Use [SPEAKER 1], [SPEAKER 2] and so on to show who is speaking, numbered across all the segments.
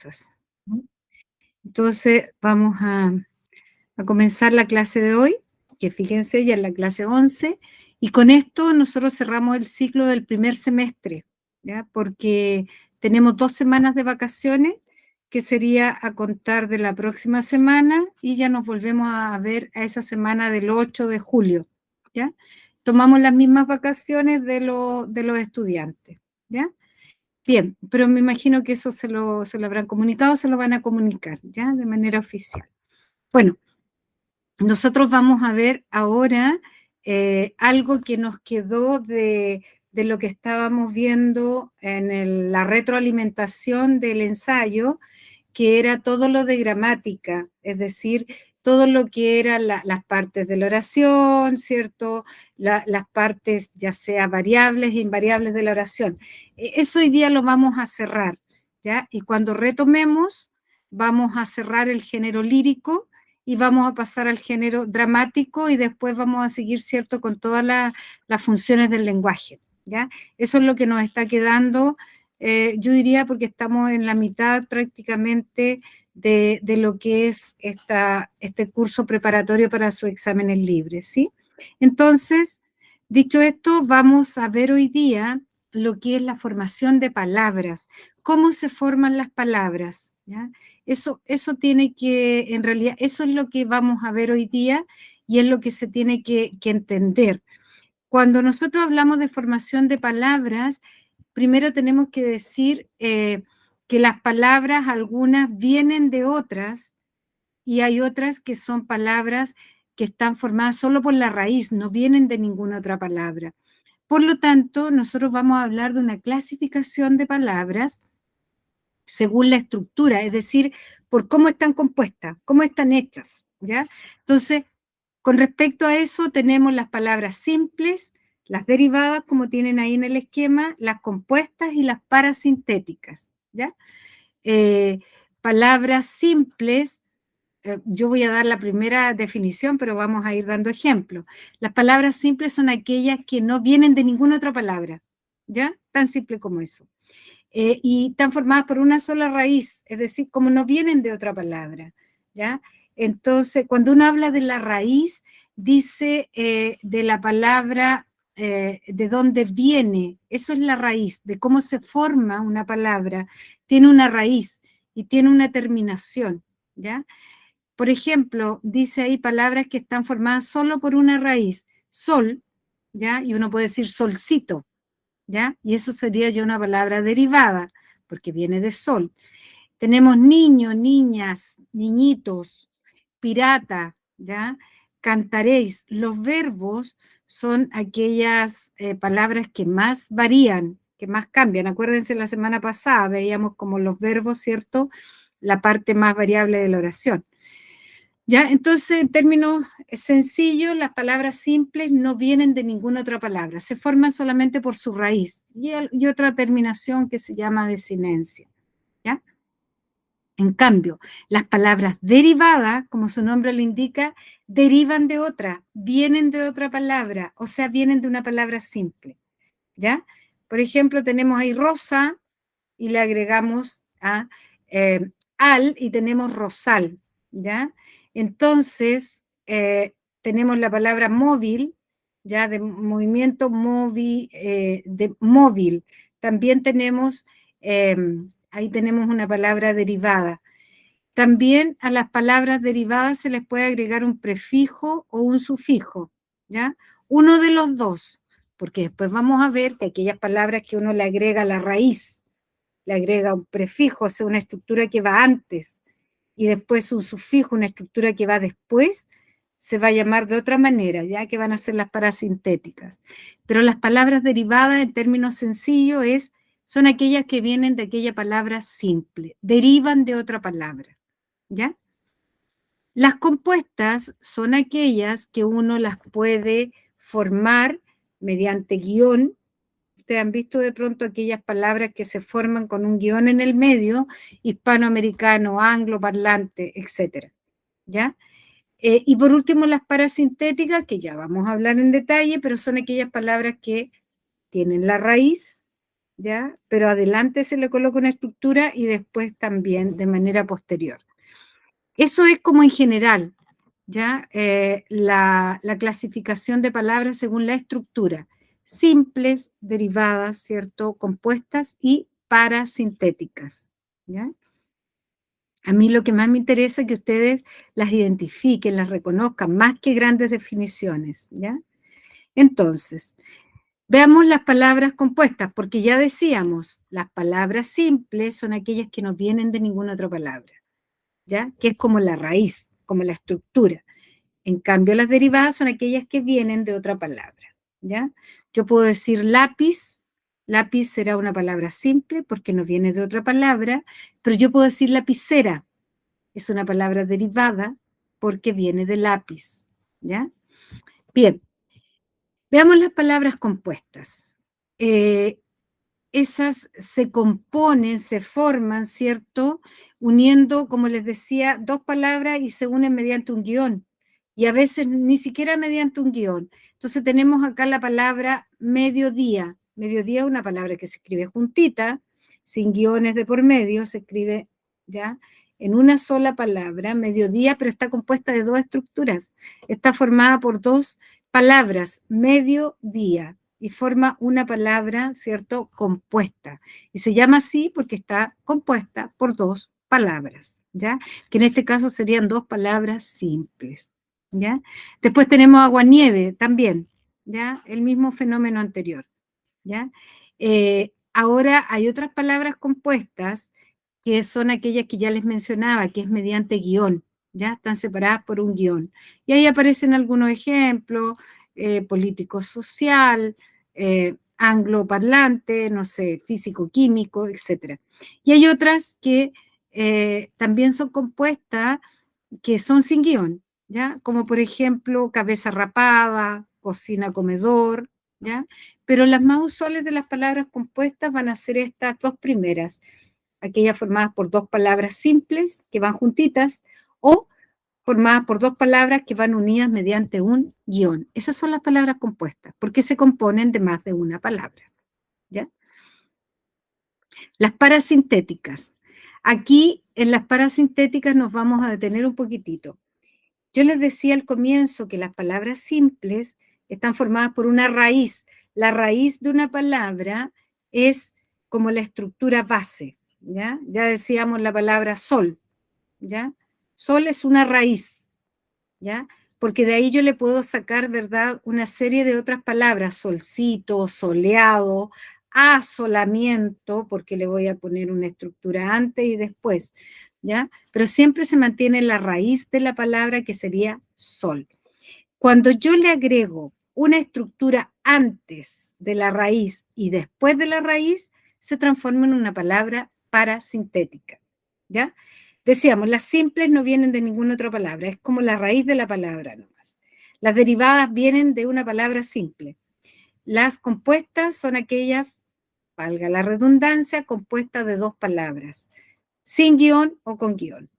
[SPEAKER 1] cosas. ¿No? Entonces, vamos a comenzar la clase de hoy, que fíjense, ya es la clase 11, y con esto nosotros cerramos el ciclo del primer semestre, ¿ya? Porque tenemos 2 semanas de vacaciones, que sería a contar de la próxima semana, y ya nos volvemos a ver a esa semana del 8 de julio, ¿ya? Tomamos las mismas vacaciones de los estudiantes, ¿ya? Bien, pero me imagino que eso se lo habrán comunicado, se lo van a comunicar, ¿ya? De manera oficial. Bueno, nosotros vamos a ver ahora algo que nos quedó de lo que estábamos viendo en la retroalimentación del ensayo, que era todo lo de gramática, es decir, todo lo que eran las partes de la oración, ¿cierto? Las partes ya sea variables e invariables de la oración. Eso hoy día lo vamos a cerrar, ¿ya? Y cuando retomemos, vamos a cerrar el género lírico y vamos a pasar al género dramático y después vamos a seguir, ¿cierto?, con todas las funciones del lenguaje, ¿ya? Eso es lo que nos está quedando, yo diría, porque estamos en la mitad prácticamente de lo que es este curso preparatorio para sus exámenes libres, ¿sí? Entonces, dicho esto, vamos a ver hoy día lo que es la formación de palabras, cómo se forman las palabras, ¿ya? Eso tiene que, en realidad, eso es lo que vamos a ver hoy día y es lo que se tiene que entender. Cuando nosotros hablamos de formación de palabras, primero tenemos que decir que las palabras, algunas vienen de otras y hay otras que son palabras que están formadas solo por la raíz, no vienen de ninguna otra palabra. Por lo tanto, nosotros vamos a hablar de una clasificación de palabras según la estructura, es decir, por cómo están compuestas, cómo están hechas, ¿ya? Entonces, con respecto a eso, tenemos las palabras simples, las derivadas, como tienen ahí en el esquema, las compuestas y las parasintéticas, ¿ya? Eh, Palabras simples, yo voy a dar la primera definición, pero vamos a ir dando ejemplos. Las palabras simples son aquellas que no vienen de ninguna otra palabra, ¿ya? Tan simple como eso. Y están formadas por una sola raíz, es decir, como no vienen de otra palabra, ¿ya? Entonces, cuando uno habla de la raíz, dice de la palabra, de dónde viene, eso es la raíz, de cómo se forma una palabra, tiene una raíz y tiene una terminación, ¿ya? Por ejemplo, dice ahí palabras que están formadas solo por una raíz, sol, ¿ya? Y uno puede decir solcito, ¿ya? Y eso sería ya una palabra derivada, porque viene de sol. Tenemos niños, niñas, niñitos, pirata, ¿ya? Cantaréis. Los verbos son aquellas palabras que más varían, que más cambian. Acuérdense, la semana pasada veíamos como los verbos, ¿cierto? La parte más variable de la oración. ¿Ya? Entonces, en términos sencillos, las palabras simples no vienen de ninguna otra palabra, se forman solamente por su raíz y otra terminación que se llama desinencia. ¿Ya? En cambio, las palabras derivadas, como su nombre lo indica, derivan de otra, vienen de otra palabra, o sea, vienen de una palabra simple. ¿Ya? Por ejemplo, tenemos ahí rosa y le agregamos al y tenemos rosal, ¿ya? Entonces, tenemos la palabra móvil, ¿ya? De movimiento móvil, de móvil. También tenemos, ahí tenemos una palabra derivada. También a las palabras derivadas se les puede agregar un prefijo o un sufijo, ¿ya? Uno de los dos, porque después vamos a ver que aquellas palabras que uno le agrega a la raíz, le agrega un prefijo, o sea, una estructura que va antes, y después un sufijo, una estructura que va después, se va a llamar de otra manera, ya que van a ser las parasintéticas. Pero las palabras derivadas, en términos sencillos, son aquellas que vienen de aquella palabra simple, derivan de otra palabra, ¿ya? Las compuestas son aquellas que uno las puede formar mediante guión. Ustedes han visto de pronto aquellas palabras que se forman con un guión en el medio, hispanoamericano, angloparlante, etcétera, ¿ya? Y por último, las parasintéticas, que ya vamos a hablar en detalle, pero son aquellas palabras que tienen la raíz, ¿ya? Pero adelante se le coloca una estructura y después también de manera posterior. Eso es como en general, ¿ya? La clasificación de palabras según la estructura. Simples, derivadas, ¿cierto? Compuestas y parasintéticas, ¿ya? A mí lo que más me interesa es que ustedes las identifiquen, las reconozcan, más que grandes definiciones, ¿ya? Entonces, veamos las palabras compuestas, porque ya decíamos, las palabras simples son aquellas que no vienen de ninguna otra palabra, ¿ya? Que es como la raíz, como la estructura. En cambio, las derivadas son aquellas que vienen de otra palabra, ¿ya? Yo puedo decir lápiz, lápiz será una palabra simple porque no viene de otra palabra, pero yo puedo decir lapicera, es una palabra derivada porque viene de lápiz, ¿ya? Bien, veamos las palabras compuestas. Esas se componen, se forman, ¿cierto? Uniendo, como les decía, dos palabras y se unen mediante un guión. Y a veces ni siquiera mediante un guión. Entonces tenemos acá la palabra mediodía. Mediodía es una palabra que se escribe juntita, sin guiones de por medio, se escribe ya en una sola palabra, mediodía, pero está compuesta de dos estructuras. Está formada por dos palabras, mediodía, y forma una palabra, ¿cierto?, compuesta. Y se llama así porque está compuesta por dos palabras, ¿ya? Que en este caso serían dos palabras simples, ¿ya? Después tenemos aguanieve también, ¿ya? El mismo fenómeno anterior, ¿ya? Ahora hay otras palabras compuestas que son aquellas que ya les mencionaba, que es mediante guión, ¿ya? Están separadas por un guión. Y ahí aparecen algunos ejemplos, político-social, angloparlante, no sé, físico-químico, etc. Y hay otras que también son compuestas que son sin guión, ¿ya? Como por ejemplo cabeza rapada, cocina-comedor, ¿ya? Pero las más usuales de las palabras compuestas van a ser estas dos primeras, aquellas formadas por dos palabras simples que van juntitas o formadas por dos palabras que van unidas mediante un guión. Esas son las palabras compuestas, porque se componen de más de una palabra, ¿ya? Las parasintéticas. Aquí en las parasintéticas nos vamos a detener un poquitito. Yo les decía al comienzo que las palabras simples están formadas por una raíz. La raíz de una palabra es como la estructura base, ¿ya? Ya decíamos la palabra sol, ¿ya? Sol es una raíz, ¿ya? Porque de ahí yo le puedo sacar, ¿verdad?, una serie de otras palabras, solcito, soleado, asolamiento, porque le voy a poner una estructura antes y después, ¿ya? Pero siempre se mantiene la raíz de la palabra que sería sol. Cuando yo le agrego una estructura antes de la raíz y después de la raíz, se transforma en una palabra parasintética, ¿ya? Decíamos, las simples no vienen de ninguna otra palabra, es como la raíz de la palabra nomás. Las derivadas vienen de una palabra simple. Las compuestas son aquellas, valga la redundancia, compuestas de dos palabras, sin guión o con guión.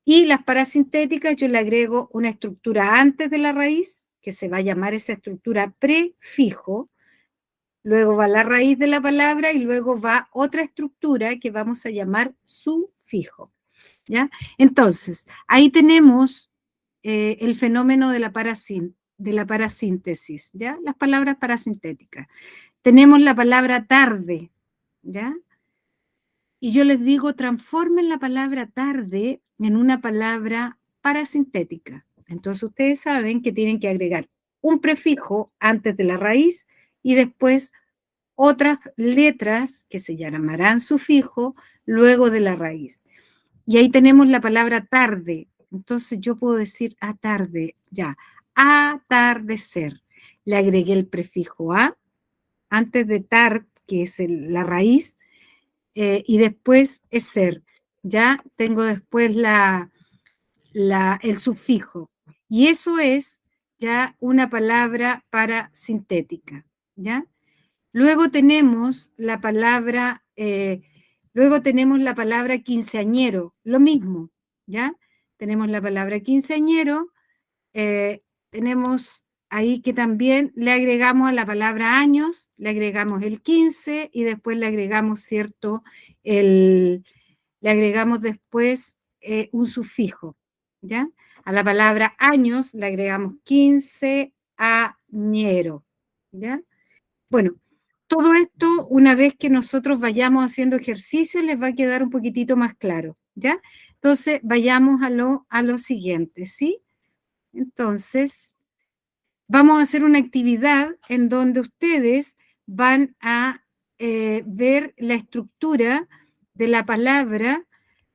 [SPEAKER 1] Y las parasintéticas yo le agrego una estructura antes de la raíz, que se va a llamar esa estructura prefijo, luego va la raíz de la palabra y luego va otra estructura que vamos a llamar sufijo, ¿ya? Entonces, ahí tenemos el fenómeno de la parasíntesis, ¿ya? Las palabras parasintéticas. Tenemos la palabra tarde, ¿ya? Y yo les digo, transformen la palabra tarde en una palabra parasintética. Entonces ustedes saben que tienen que agregar un prefijo antes de la raíz y después otras letras que se llamarán sufijo luego de la raíz. Y ahí tenemos la palabra tarde. Entonces yo puedo decir a tarde, ya, atardecer. Le agregué el prefijo a antes de tar, que es la raíz, y después es ser. Ya tengo después el sufijo. Y eso es ya una palabra parasintética. ¿Ya? Luego tenemos la palabra quinceañero, lo mismo. ¿Ya? Tenemos la palabra quinceañero, tenemos ahí que también le agregamos a la palabra años, le agregamos el 15 y después le agregamos, ¿cierto? Le agregamos después un sufijo, ¿ya? A la palabra años le agregamos 15 añero, ¿ya? Bueno, todo esto, una vez que nosotros vayamos haciendo ejercicio, les va a quedar un poquitito más claro, ¿ya? Entonces, vayamos a lo siguiente, ¿sí? Entonces, vamos a hacer una actividad en donde ustedes van a ver la estructura de la palabra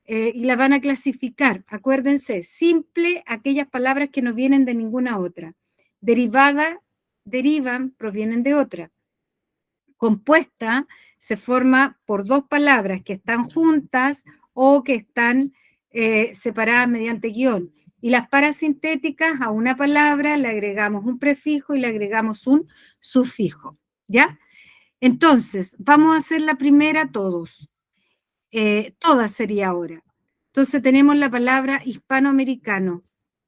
[SPEAKER 1] y la van a clasificar. Acuérdense, simple, aquellas palabras que no vienen de ninguna otra. Derivada, derivan, provienen de otra. Compuesta se forma por dos palabras que están juntas o que están separadas mediante guión. Y las parasintéticas a una palabra le agregamos un prefijo y le agregamos un sufijo. ¿Ya? Entonces, vamos a hacer la primera todos. Todas sería ahora. Entonces tenemos la palabra hispanoamericano,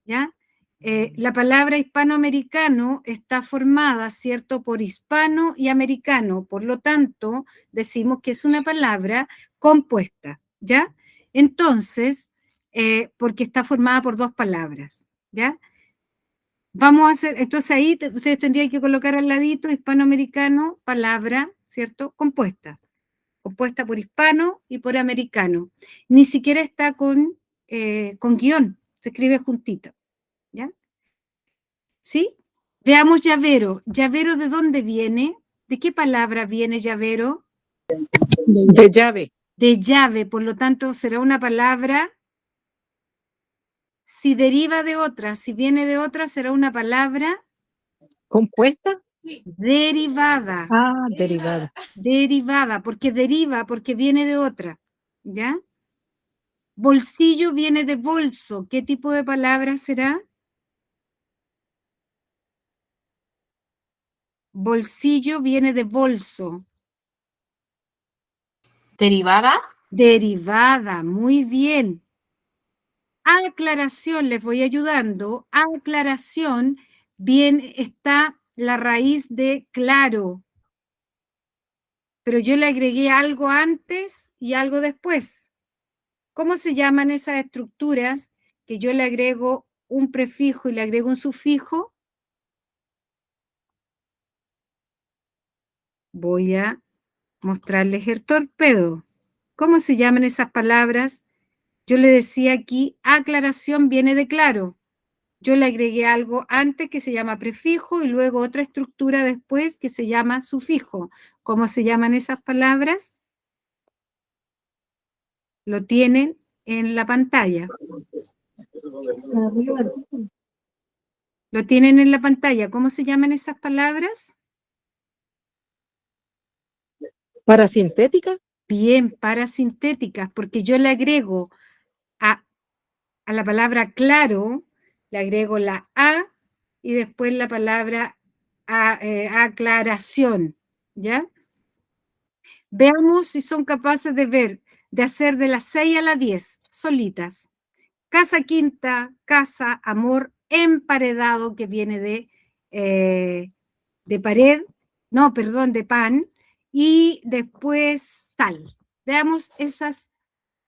[SPEAKER 1] ¿ya? La palabra hispanoamericano está formada, ¿cierto?, por hispano y americano, por lo tanto, decimos que es una palabra compuesta, ¿ya? Entonces, porque está formada por dos palabras, ¿ya? Vamos a hacer, entonces ahí ustedes tendrían que colocar al ladito hispanoamericano, palabra, ¿cierto?, compuesta por hispano y por americano. Ni siquiera está con guión, se escribe juntito, ¿ya? ¿Sí? Veamos llavero. ¿Llavero de dónde viene? ¿De qué palabra viene llavero?
[SPEAKER 2] De llave.
[SPEAKER 1] De llave, por lo tanto será una palabra, si deriva de otra, si viene de otra, será una palabra
[SPEAKER 2] ¿Compuesta?
[SPEAKER 1] derivada.
[SPEAKER 2] Ah, derivada.
[SPEAKER 1] Derivada, porque deriva, porque viene de otra, ¿ya? Bolsillo viene de bolso. ¿Qué tipo de palabra será? Bolsillo viene de bolso.
[SPEAKER 3] ¿Derivada?
[SPEAKER 1] Derivada, muy bien. Aclaración, les voy ayudando. Aclaración, bien está la raíz de claro. Pero yo le agregué algo antes y algo después. ¿Cómo se llaman esas estructuras que yo le agrego un prefijo y le agrego un sufijo? Voy a mostrarles el torpedo. ¿Cómo se llaman esas palabras? Yo le decía aquí, aclaración viene de claro. Yo le agregué algo antes que se llama prefijo y luego otra estructura después que se llama sufijo. ¿Cómo se llaman esas palabras? Lo tienen en la pantalla. Lo tienen en la pantalla. ¿Cómo se llaman esas palabras?
[SPEAKER 2] ¿Parasintética?
[SPEAKER 1] Bien, parasintéticas, porque yo le agrego a la palabra claro, le agrego la A y después la palabra aclaración, ¿ya? Veamos si son capaces de ver, de hacer de las 6 a las 10, solitas. Casa quinta, casa, amor, emparedado, que viene de pared, no, perdón, de pan, y después sal. Veamos esas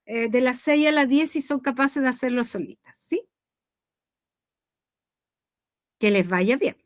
[SPEAKER 1] de las 6 a las 10 si son capaces de hacerlo solitas, ¿sí? Que les vaya bien.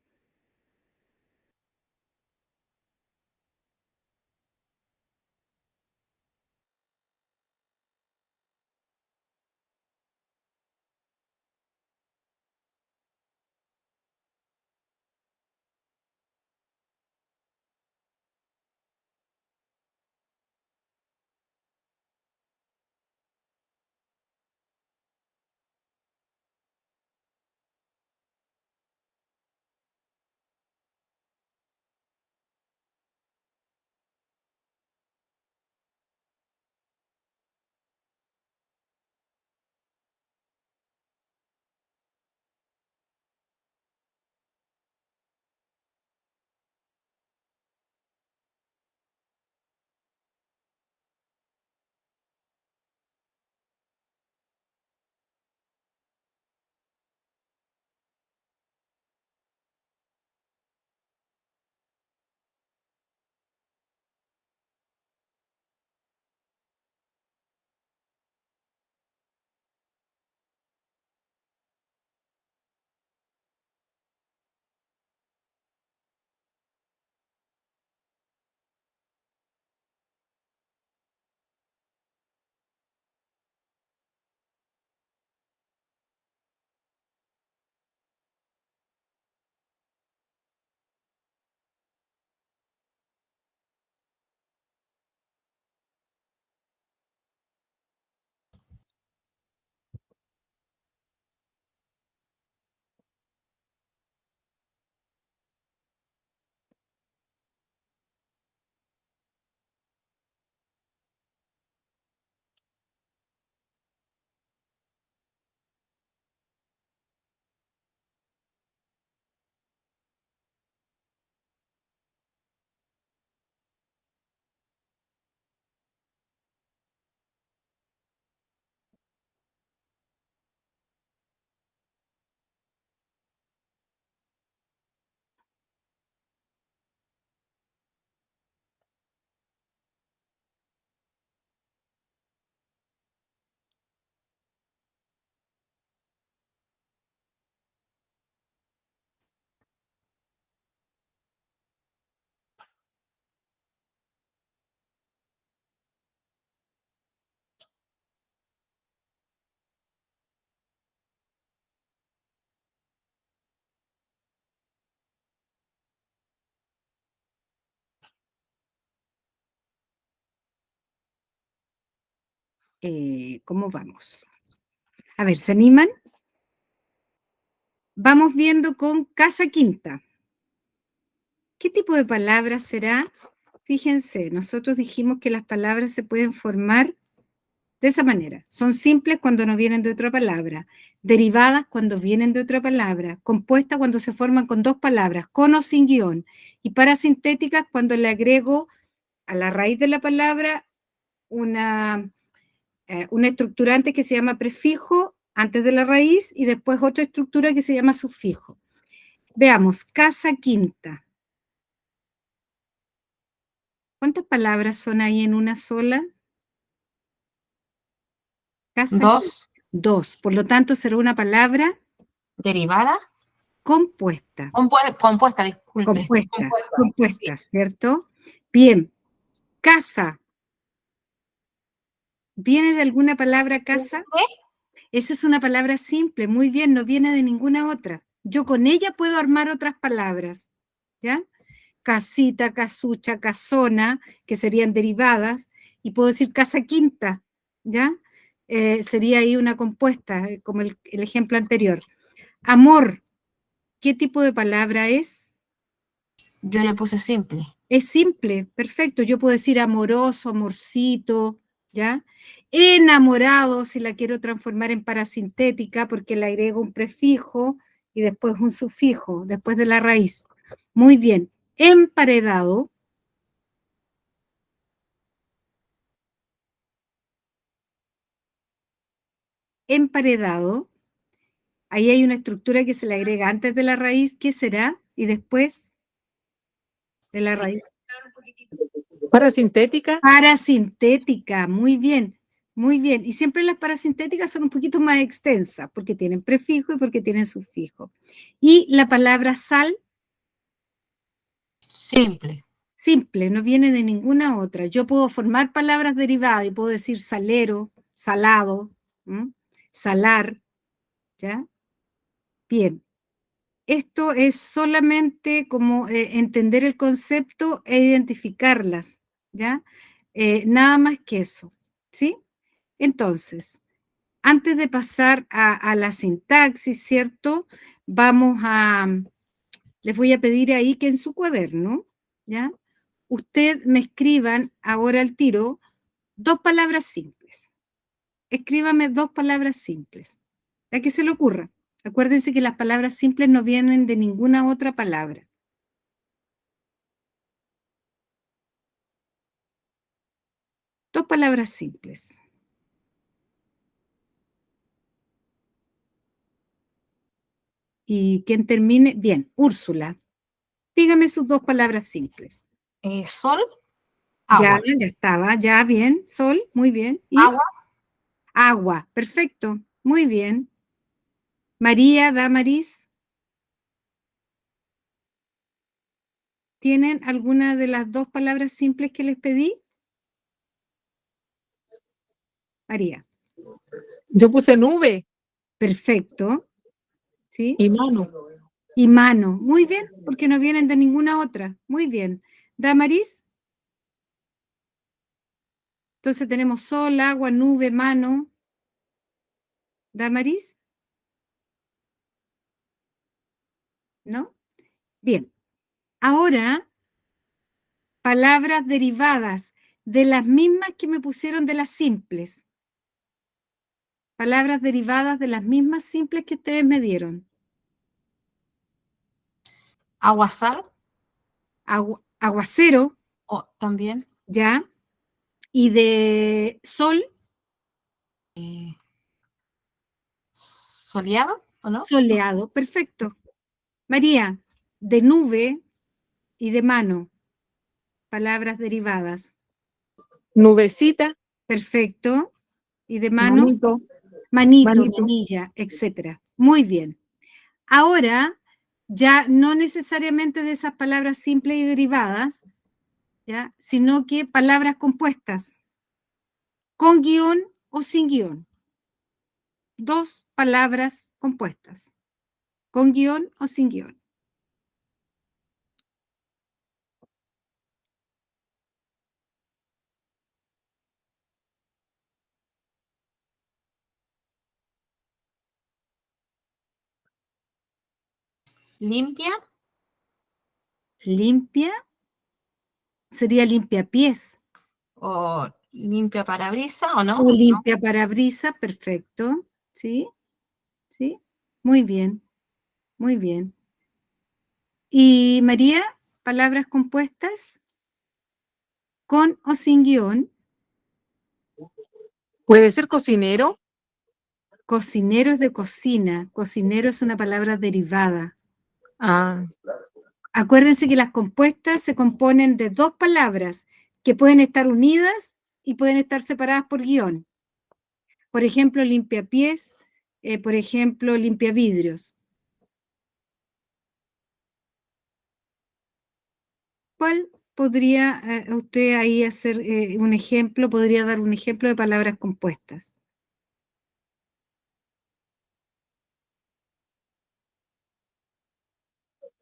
[SPEAKER 1] ¿Cómo vamos? A ver, ¿se animan? Vamos viendo con casa quinta. ¿Qué tipo de palabra será? Fíjense, nosotros dijimos que las palabras se pueden formar de esa manera. Son simples cuando no vienen de otra palabra, derivadas cuando vienen de otra palabra, compuestas cuando se forman con dos palabras, con o sin guión, y parasintéticas cuando le agrego a la raíz de la palabra una estructurante que se llama prefijo antes de la raíz y después otra estructura que se llama sufijo. Veamos, casa quinta. ¿Cuántas palabras son ahí en una sola? Casa quinta.
[SPEAKER 3] Dos,
[SPEAKER 1] Dos. Por lo tanto, será una palabra
[SPEAKER 3] derivada,
[SPEAKER 1] compuesta.
[SPEAKER 3] compuesta, disculpe. Sí.
[SPEAKER 1] Compuesta, ¿cierto? Bien, casa. ¿Viene de alguna palabra casa? Esa es una palabra simple, muy bien, no viene de ninguna otra. Yo con ella puedo armar otras palabras, ¿ya? Casita, casucha, casona, que serían derivadas, y puedo decir casa quinta, ¿ya? Sería ahí una compuesta, como el ejemplo anterior. Amor, ¿qué tipo de palabra es?
[SPEAKER 3] Yo le puse simple.
[SPEAKER 1] Es simple, perfecto. Yo puedo decir amoroso, amorcito, ¿ya? Enamorado, si la quiero transformar en parasintética, porque le agrego un prefijo y después un sufijo, después de la raíz. Muy bien. Emparedado. Emparedado. Ahí hay una estructura que se le agrega antes de la raíz, ¿qué será? Y después de la raíz.
[SPEAKER 2] Parasintética,
[SPEAKER 1] Parasintética, muy bien, muy bien. Y siempre las parasintéticas son un poquito más extensas, porque tienen prefijo y porque tienen sufijo. Y la palabra sal,
[SPEAKER 3] Simple.
[SPEAKER 1] simple, no viene de ninguna otra. Yo puedo formar palabras derivadas y puedo decir salero, salado, ¿m? Salar, ¿ya? Bien. Esto es solamente como entender el concepto e identificarlas, ¿ya? Nada más que eso, ¿sí? Entonces, antes de pasar a la sintaxis, ¿cierto? Les voy a pedir ahí que en su cuaderno, ¿ya? Usted me escriban ahora al tiro dos palabras simples. Escríbame dos palabras simples. A que se le ocurra. Acuérdense que las palabras simples no vienen de ninguna otra palabra. Dos palabras simples. Y quien termine, bien, Úrsula, dígame sus dos palabras simples.
[SPEAKER 3] Sol,
[SPEAKER 1] Ya,
[SPEAKER 3] agua.
[SPEAKER 1] ya estaba, ya bien, Sol, muy bien. ¿Y?
[SPEAKER 3] Agua,
[SPEAKER 1] Agua, perfecto, muy bien. María, Damaris, ¿tienen alguna de las dos palabras simples que les pedí? María,
[SPEAKER 2] yo puse nube
[SPEAKER 1] perfecto, ¿sí?
[SPEAKER 2] y mano.
[SPEAKER 1] Y mano, muy bien, porque no vienen de ninguna otra, muy bien. Damaris, entonces tenemos sol, agua, nube, mano. Damaris, ¿no? Bien, ahora palabras derivadas de las mismas que me pusieron de las simples. Palabras derivadas de las mismas simples que ustedes me dieron.
[SPEAKER 3] agua, sal,
[SPEAKER 1] Aguacero,
[SPEAKER 3] o también
[SPEAKER 1] ¿ya? Y de sol,
[SPEAKER 3] soleado, ¿o no?
[SPEAKER 1] soleado, perfecto. María, de nube y de mano, palabras derivadas.
[SPEAKER 2] Nubecita,
[SPEAKER 1] Perfecto. Y de mano,
[SPEAKER 2] manito,
[SPEAKER 1] manito,
[SPEAKER 2] manito.
[SPEAKER 1] manilla, etcétera. Muy bien. Ahora, ya no necesariamente de esas palabras simples y derivadas, ¿ya? Sino que palabras compuestas, con guión o sin guión. Dos palabras compuestas, con guión o sin guión.
[SPEAKER 3] Limpia.
[SPEAKER 1] Limpia sería limpiapiés.
[SPEAKER 3] O limpia parabrisa, ¿o no?
[SPEAKER 1] O limpia parabrisas, perfecto. ¿Sí? ¿Sí? Muy bien, muy bien. Y María, palabras compuestas con o sin guión.
[SPEAKER 2] ¿Puede ser cocinero?
[SPEAKER 1] Cocinero es de cocina. Cocinero es una palabra derivada.
[SPEAKER 2] Ah,
[SPEAKER 1] Acuérdense que las compuestas se componen de dos palabras que pueden estar unidas y pueden estar separadas por guión. Por ejemplo, limpiapiés, por ejemplo, limpiavidrios. ¿Cuál podría usted ahí hacer un ejemplo? Podría dar un ejemplo de palabras compuestas.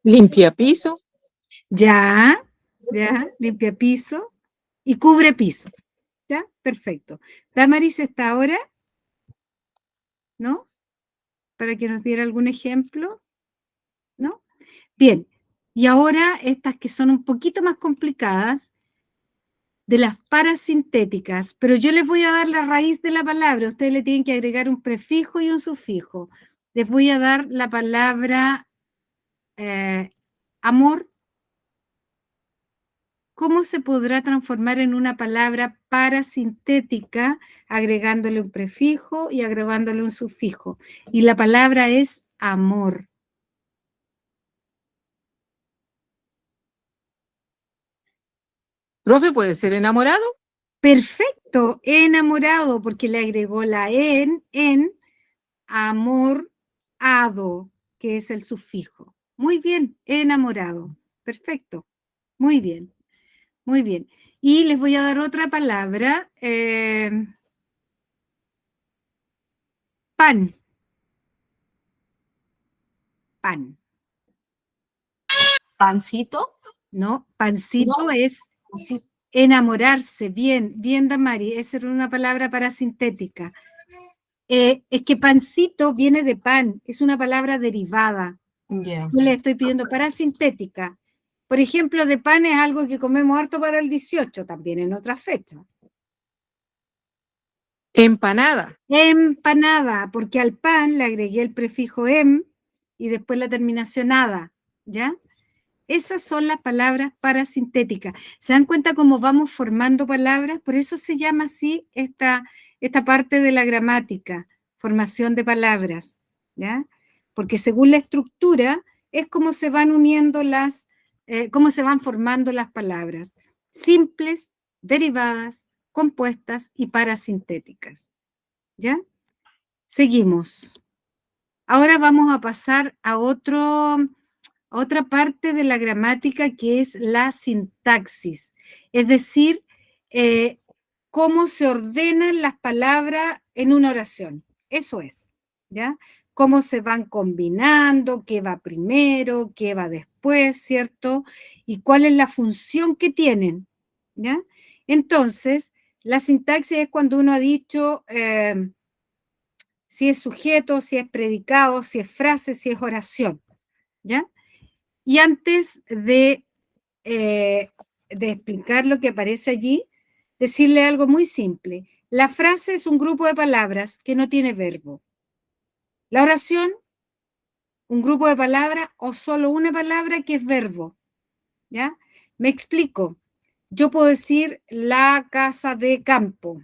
[SPEAKER 2] limpia piso.
[SPEAKER 1] Ya, limpia piso y cubre piso. ¿Ya? Perfecto. Damaris está ahora, ¿no? Para que nos diera algún ejemplo, ¿no? Bien, y ahora estas que son un poquito más complicadas, de las parasintéticas, pero yo les voy a dar la raíz de la palabra, ustedes le tienen que agregar un prefijo y un sufijo. Les voy a dar la palabra amor. ¿Cómo se podrá transformar en una palabra parasintética agregándole un prefijo y agregándole un sufijo? Y la palabra es amor.
[SPEAKER 2] Profe, ¿puede ser enamorado?
[SPEAKER 1] Perfecto, enamorado, porque le agregó la en amor, ado, que es el sufijo. Muy bien, enamorado. Perfecto. Muy bien, muy bien. Y les voy a dar otra palabra. Pan. Pan.
[SPEAKER 3] Pancito.
[SPEAKER 1] ¿No? Pancito
[SPEAKER 3] No.
[SPEAKER 1] es
[SPEAKER 3] Sí.
[SPEAKER 1] enamorarse. Bien, bien, Damari. Esa era una palabra parasintética. Es que pancito viene de pan. Es una palabra derivada.
[SPEAKER 3] Yeah.
[SPEAKER 1] Yo le estoy pidiendo parasintética. Por ejemplo, de pan es algo que comemos harto para el 18, también en otras fechas.
[SPEAKER 2] Empanada.
[SPEAKER 1] Empanada, porque al pan le agregué el prefijo em y después la terminación ada, ¿ya? Esas son las palabras parasintéticas. ¿Se dan cuenta cómo vamos formando palabras? Por eso se llama así esta parte de la gramática, formación de palabras, ¿ya? Porque según la estructura es como se van uniendo cómo se van formando las palabras. Simples, derivadas, compuestas y parasintéticas, ¿ya? Seguimos. Ahora vamos a pasar a otra parte de la gramática que es la sintaxis, es decir, cómo se ordenan las palabras en una oración. Eso es, ¿ya? Cómo se van combinando, qué va primero, qué va después, ¿cierto? Y cuál es la función que tienen, ¿ya? Entonces, la sintaxis es cuando uno ha dicho si es sujeto, si es predicado, si es frase, si es oración, ¿ya? Y antes de explicar lo que aparece allí, decirle algo muy simple. La frase es un grupo de palabras que no tiene verbo. La oración, un grupo de palabras o solo una palabra que es verbo. ¿Ya? Me explico. Yo puedo decir la casa de campo.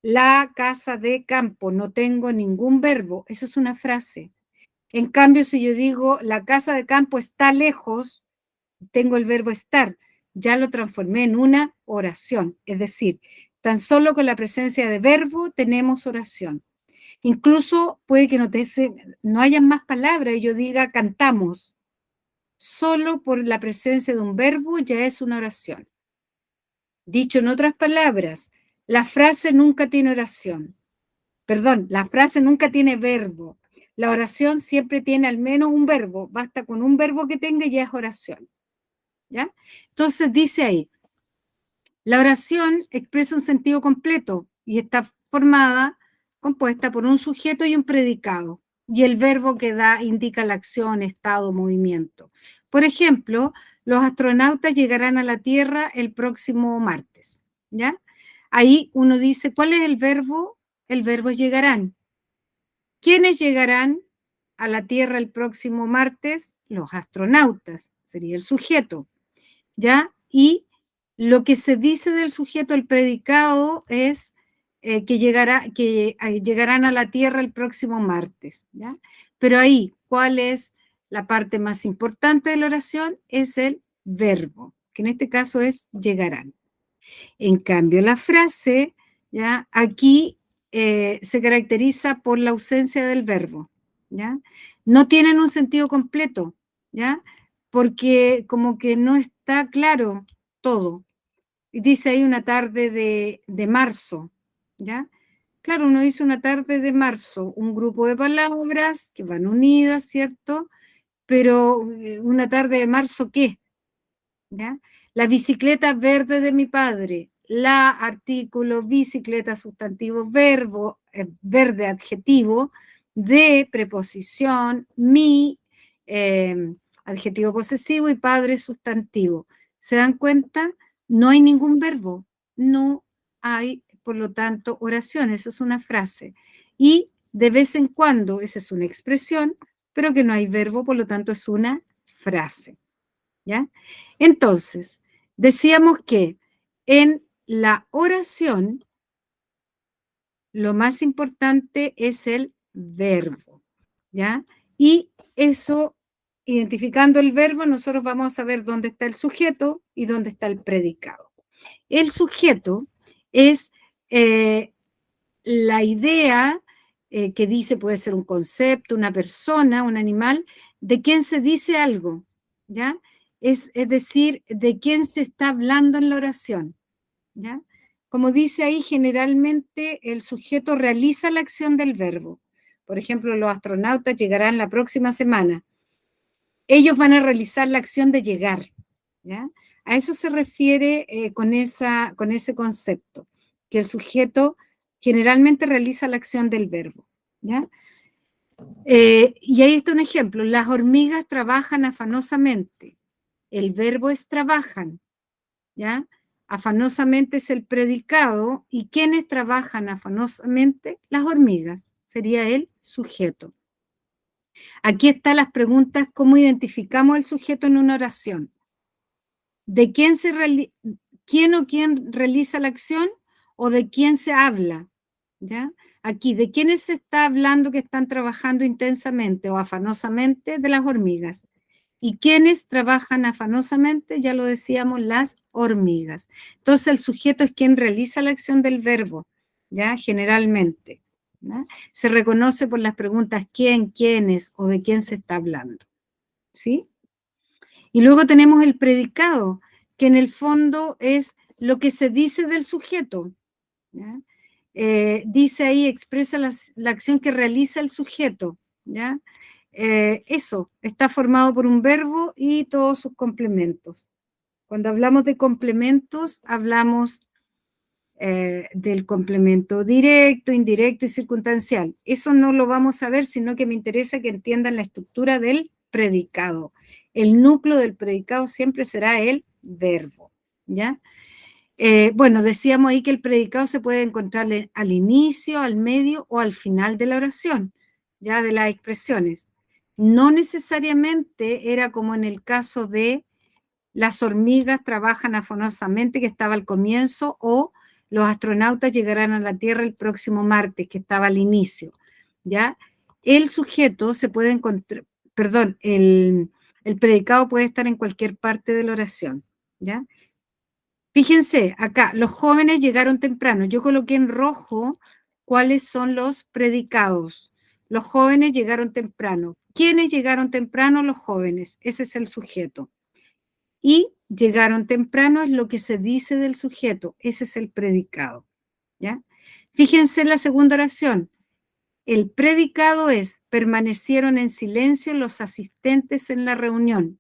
[SPEAKER 1] La casa de campo. No tengo ningún verbo. Eso es una frase. En cambio, si yo digo la casa de campo está lejos, tengo el verbo estar, ya lo transformé en una oración. Es decir, tan solo con la presencia de verbo tenemos oración. Incluso puede que no hayan más palabras y yo diga cantamos. Solo por la presencia de un verbo ya es una oración. Dicho en otras palabras, la frase nunca tiene oración. Perdón, la frase nunca tiene verbo. La oración siempre tiene al menos un verbo. Basta con un verbo que tenga y ya es oración. ¿Ya? Entonces dice ahí, la oración expresa un sentido completo y está compuesta por un sujeto y un predicado, y el verbo que indica la acción, estado, movimiento. Por ejemplo, los astronautas llegarán a la Tierra el próximo martes, ¿ya? Ahí uno dice, ¿cuál es el verbo? El verbo es llegarán. ¿Quiénes llegarán a la Tierra el próximo martes? Los astronautas, sería el sujeto, ¿ya? Y lo que se dice del sujeto, el predicado, es que llegarán a la Tierra el próximo martes, ¿ya? Pero ahí, ¿cuál es la parte más importante de la oración? Es el verbo, que en este caso es llegarán. En cambio, la frase, ¿ya? Aquí se caracteriza por la ausencia del verbo, ¿ya? No tienen un sentido completo, ¿ya? Porque como que no está claro todo. Y dice ahí una tarde de marzo, ¿ya? Claro, uno dice una tarde de marzo, un grupo de palabras que van unidas, ¿cierto? Pero una tarde de marzo, ¿qué? ¿Ya? La bicicleta verde de mi padre, la artículo, bicicleta, sustantivo, verbo, verde, adjetivo, de, preposición, mi, adjetivo posesivo y padre, sustantivo. ¿Se dan cuenta? No hay ningún verbo, no hay, por lo tanto, oración, eso es una frase. Y de vez en cuando, esa es una expresión, pero que no hay verbo, por lo tanto, es una frase. ¿Ya? Entonces, decíamos que en la oración lo más importante es el verbo, ¿ya? Y eso, identificando el verbo, nosotros vamos a saber dónde está el sujeto y dónde está el predicado. El sujeto es la idea que dice, puede ser un concepto, una persona, un animal, de quién se dice algo, ¿ya? Es decir, de quién se está hablando en la oración, ¿ya? Como dice ahí, generalmente el sujeto realiza la acción del verbo. Por ejemplo, los astronautas llegarán la próxima semana. Ellos van a realizar la acción de llegar, ¿ya? A eso se refiere con ese concepto, que el sujeto generalmente realiza la acción del verbo, ¿ya? Y ahí está un ejemplo, las hormigas trabajan afanosamente, el verbo es trabajan, ¿ya? Afanosamente es el predicado, y ¿quiénes trabajan afanosamente? Las hormigas, sería el sujeto. Aquí están las preguntas, ¿cómo identificamos el sujeto en una oración? ¿De quién quién realiza la acción o de quién se habla? ¿Ya? Aquí, ¿de quiénes se está hablando que están trabajando intensamente o afanosamente? De las hormigas. ¿Y quiénes trabajan afanosamente? Ya lo decíamos, las hormigas. Entonces, el sujeto es quien realiza la acción del verbo, ¿ya? Generalmente, ¿ya? Se reconoce por las preguntas quién, quiénes o de quién se está hablando, ¿sí? Y luego tenemos el predicado, que en el fondo es lo que se dice del sujeto, ¿ya? Dice ahí, expresa la acción que realiza el sujeto, ¿ya? Eso está formado por un verbo y todos sus complementos. Cuando hablamos de complementos, hablamos del complemento directo, indirecto y circunstancial. Eso no lo vamos a ver, sino que me interesa que entiendan la estructura del predicado. El núcleo del predicado siempre será el verbo, ¿ya? Bueno, decíamos ahí que el predicado se puede encontrar al inicio, al medio o al final de la oración, ya de las expresiones. No necesariamente era como en el caso de las hormigas trabajan afanosamente, que estaba al comienzo, o los astronautas llegarán a la Tierra el próximo martes, que estaba al inicio, ¿ya? El sujeto se puede encontrar, perdón, el predicado puede estar en cualquier parte de la oración, ¿ya? Fíjense, acá, los jóvenes llegaron temprano. Yo coloqué en rojo cuáles son los predicados. Los jóvenes llegaron temprano. ¿Quiénes llegaron temprano? Los jóvenes. Ese es el sujeto. Y llegaron temprano es lo que se dice del sujeto. Ese es el predicado, ¿ya? Fíjense en la segunda oración. El predicado es, permanecieron en silencio los asistentes en la reunión.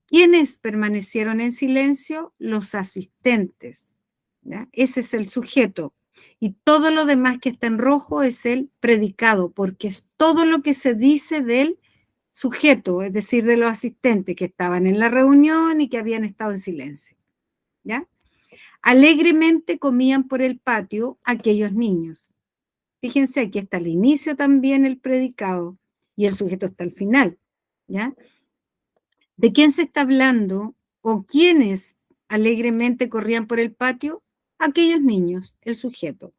[SPEAKER 1] ¿Quiénes permanecieron en silencio? Los asistentes, ¿ya? Ese es el sujeto. Y todo lo demás que está en rojo es el predicado, porque es todo lo que se dice del sujeto, es decir, de los asistentes que estaban en la reunión y que habían estado en silencio. ¿Ya? Alegremente comían por el patio aquellos niños. Fíjense, aquí está al inicio también el predicado y el sujeto está al final. ¿Ya? ¿De quién se está hablando o quiénes alegremente corrían por el patio? Aquellos niños, el sujeto.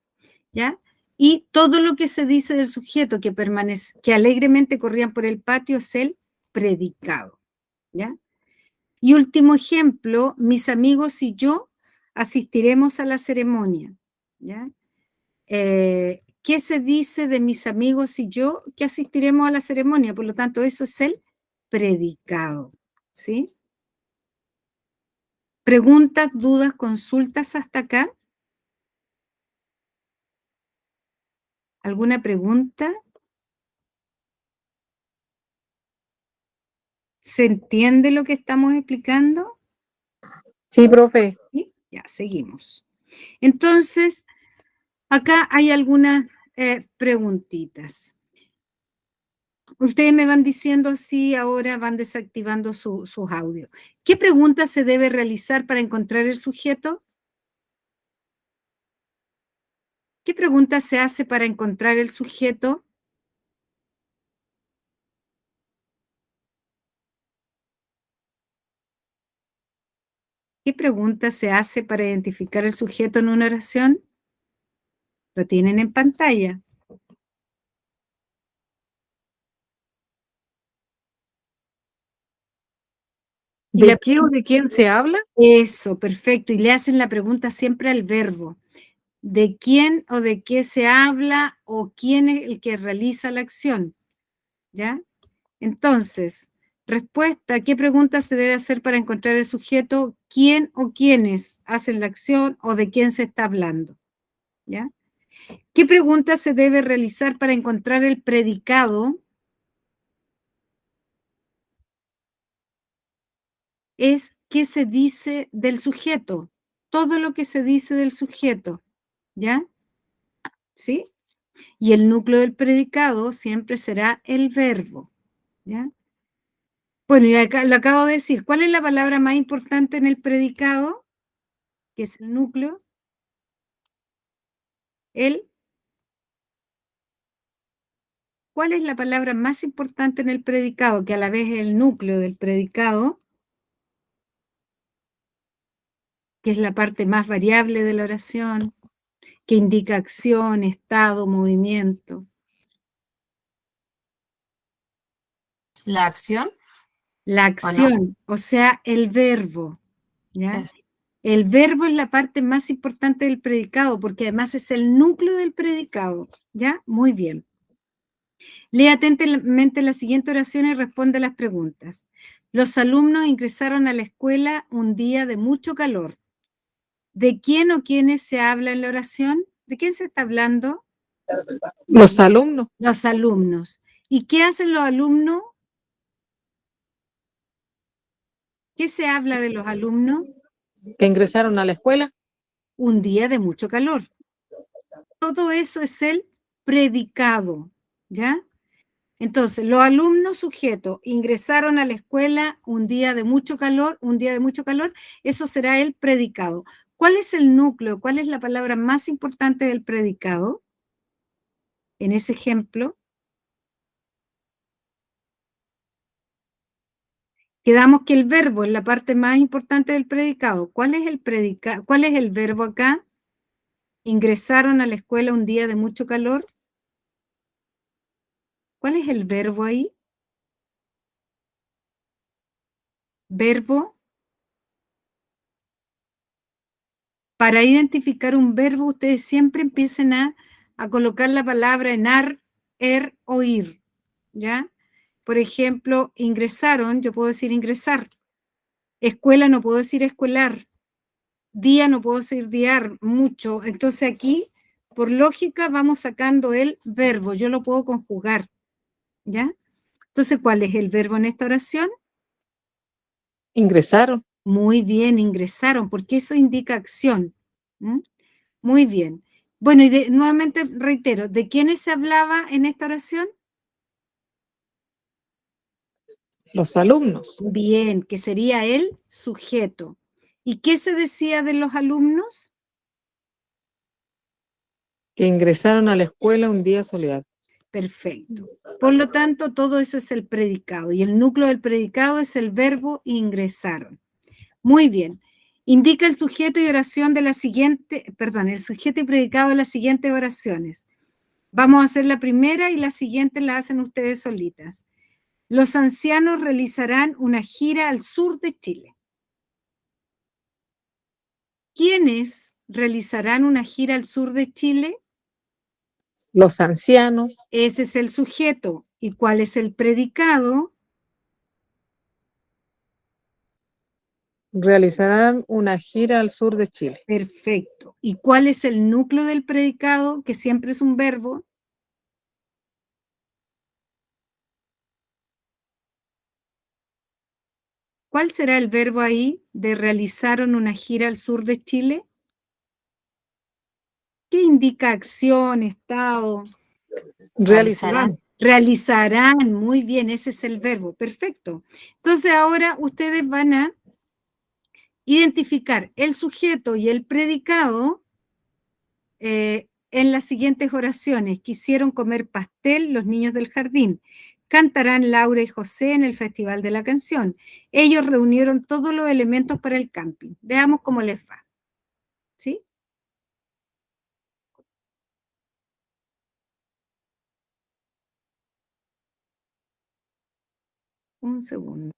[SPEAKER 1] ¿Ya? Y todo lo que se dice del sujeto que alegremente corrían por el patio es el predicado. ¿Ya? Y último ejemplo, mis amigos y yo asistiremos a la ceremonia. ¿Ya? ¿Qué se dice de mis amigos y yo? Que asistiremos a la ceremonia, por lo tanto, eso es el predicado. ¿Sí? ¿Preguntas, dudas, consultas hasta acá? ¿Alguna pregunta? ¿Se entiende lo que estamos explicando?
[SPEAKER 2] Sí, profe.
[SPEAKER 1] ¿Sí? Ya, seguimos. Entonces, acá hay algunas preguntitas. Ustedes me van diciendo si ahora van desactivando sus audios. ¿Qué pregunta se debe realizar para encontrar el sujeto? ¿Qué pregunta se hace para encontrar el sujeto? ¿Qué pregunta se hace para identificar el sujeto en una oración? Lo tienen en pantalla. Y
[SPEAKER 2] ¿De qué o de quién se habla?
[SPEAKER 1] Eso, perfecto. Y le hacen la pregunta siempre al verbo. ¿De quién o de qué se habla o quién es el que realiza la acción? ¿Ya? Entonces, respuesta, ¿qué pregunta se debe hacer para encontrar el sujeto? ¿Quién o quiénes hacen la acción o de quién se está hablando? ¿Ya? ¿Qué pregunta se debe realizar para encontrar el predicado? Es qué se dice del sujeto, todo lo que se dice del sujeto, ¿ya? ¿Sí? Y el núcleo del predicado siempre será el verbo, ¿ya? Bueno, y acá lo acabo de decir, ¿cuál es la palabra más importante en el predicado? Que es el núcleo, ¿cuál es la palabra más importante en el predicado, que a la vez es el núcleo del predicado, que es la parte más variable de la oración, que indica acción, estado, movimiento?
[SPEAKER 3] ¿La acción
[SPEAKER 1] La
[SPEAKER 3] o no?
[SPEAKER 1] acción, o sea, el verbo, ¿ya?
[SPEAKER 3] Es-
[SPEAKER 1] El verbo es la parte más importante del predicado, porque además es el núcleo del predicado, ¿ya? Muy bien. Lee atentamente la siguiente oración y responde las preguntas. Los alumnos ingresaron a la escuela un día de mucho calor. ¿De quién o quiénes se habla en la oración? ¿De quién se está hablando?
[SPEAKER 2] Los alumnos
[SPEAKER 1] Los alumnos. ¿Y qué hacen los alumnos? ¿Qué se habla de los alumnos?
[SPEAKER 2] que ingresaron a la escuela.
[SPEAKER 1] Un día de mucho calor. Todo eso es el predicado, ¿ya? Entonces, los alumnos sujetos ingresaron a la escuela un día de mucho calor, eso será el predicado. ¿Cuál es el núcleo? ¿Cuál es la palabra más importante del predicado? En ese ejemplo, quedamos que el verbo es la parte más importante del predicado. ¿Cuál es ¿Cuál es el verbo acá? Ingresaron a la escuela un día de mucho calor. ¿Cuál es el verbo ahí? Verbo. Para identificar un verbo, ustedes siempre empiecen a colocar la palabra en ar, er o ir, ¿ya? Por ejemplo, ingresaron, yo puedo decir ingresar. Escuela no puedo decir escuelar. Día no puedo decir diar, mucho. Entonces aquí, por lógica, vamos sacando el verbo. Yo lo puedo conjugar, ¿ya? Entonces, ¿cuál es el verbo en esta oración?
[SPEAKER 2] Ingresaron.
[SPEAKER 1] Muy bien, ingresaron, porque eso indica acción. ¿Mm? Muy bien. Bueno, y nuevamente reitero, ¿de quiénes se hablaba en esta oración?
[SPEAKER 2] Los alumnos
[SPEAKER 1] Bien, que sería el sujeto. ¿Y qué se decía de los alumnos?
[SPEAKER 2] que ingresaron a la escuela un día soleado.
[SPEAKER 1] Perfecto. Por lo tanto, todo eso es el predicado y el núcleo del predicado es el verbo ingresaron. Muy bien. Indica el sujeto y oración de la siguiente, perdón, el sujeto y predicado de las siguientes oraciones. Vamos a hacer la primera y la siguiente la hacen ustedes solitas. Los ancianos realizarán una gira al sur de Chile. ¿Quiénes realizarán una gira al sur de Chile?
[SPEAKER 2] Los ancianos
[SPEAKER 1] Ese es el sujeto. ¿Y cuál es el predicado?
[SPEAKER 2] realizarán una gira al sur de Chile.
[SPEAKER 1] Perfecto. ¿Y cuál es el núcleo del predicado, que siempre es un verbo? ¿Cuál será el verbo ahí de realizaron una gira al sur de Chile? ¿Qué indica acción, estado?
[SPEAKER 2] Realizarán.
[SPEAKER 1] Realizarán, muy bien, ese es el verbo, perfecto. Entonces ahora ustedes van a identificar el sujeto y el predicado en las siguientes oraciones. Quisieron comer pastel los niños del jardín. Cantarán Laura y José en el Festival de la Canción. Ellos reunieron todos los elementos para el camping. Veamos cómo les va. ¿Sí? Un segundo.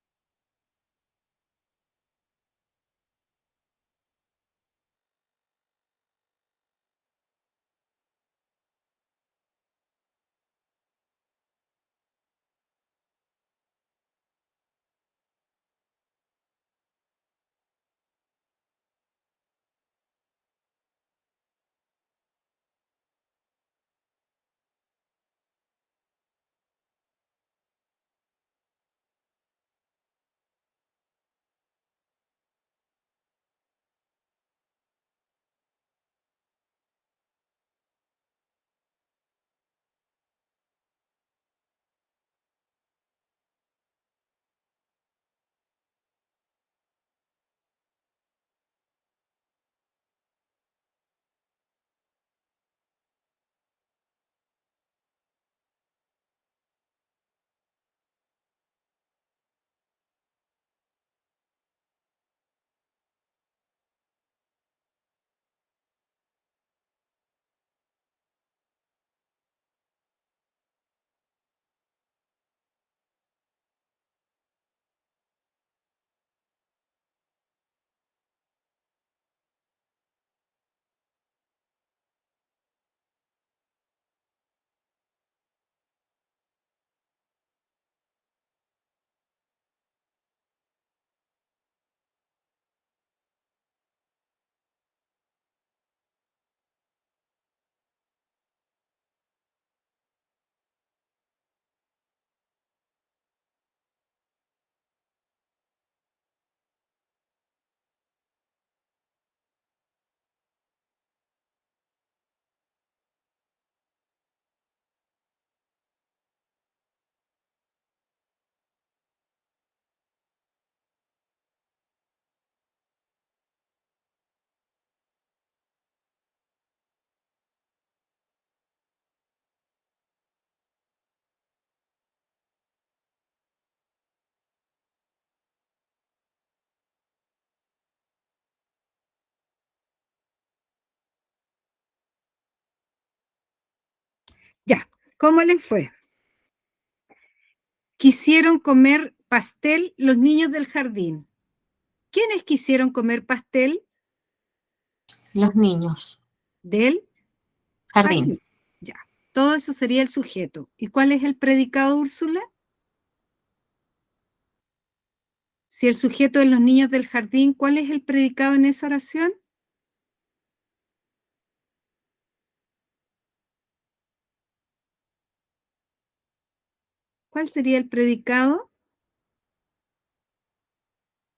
[SPEAKER 1] Ya, ¿cómo les fue? Quisieron comer pastel los niños del jardín. ¿Quiénes quisieron comer pastel?
[SPEAKER 3] Los niños.
[SPEAKER 1] Del
[SPEAKER 3] Jardín.
[SPEAKER 1] jardín. Ya, todo eso sería el sujeto. ¿Y cuál es el predicado, Úrsula? Si el sujeto es los niños del jardín, ¿cuál es el predicado en esa oración? ¿Cuál sería el predicado?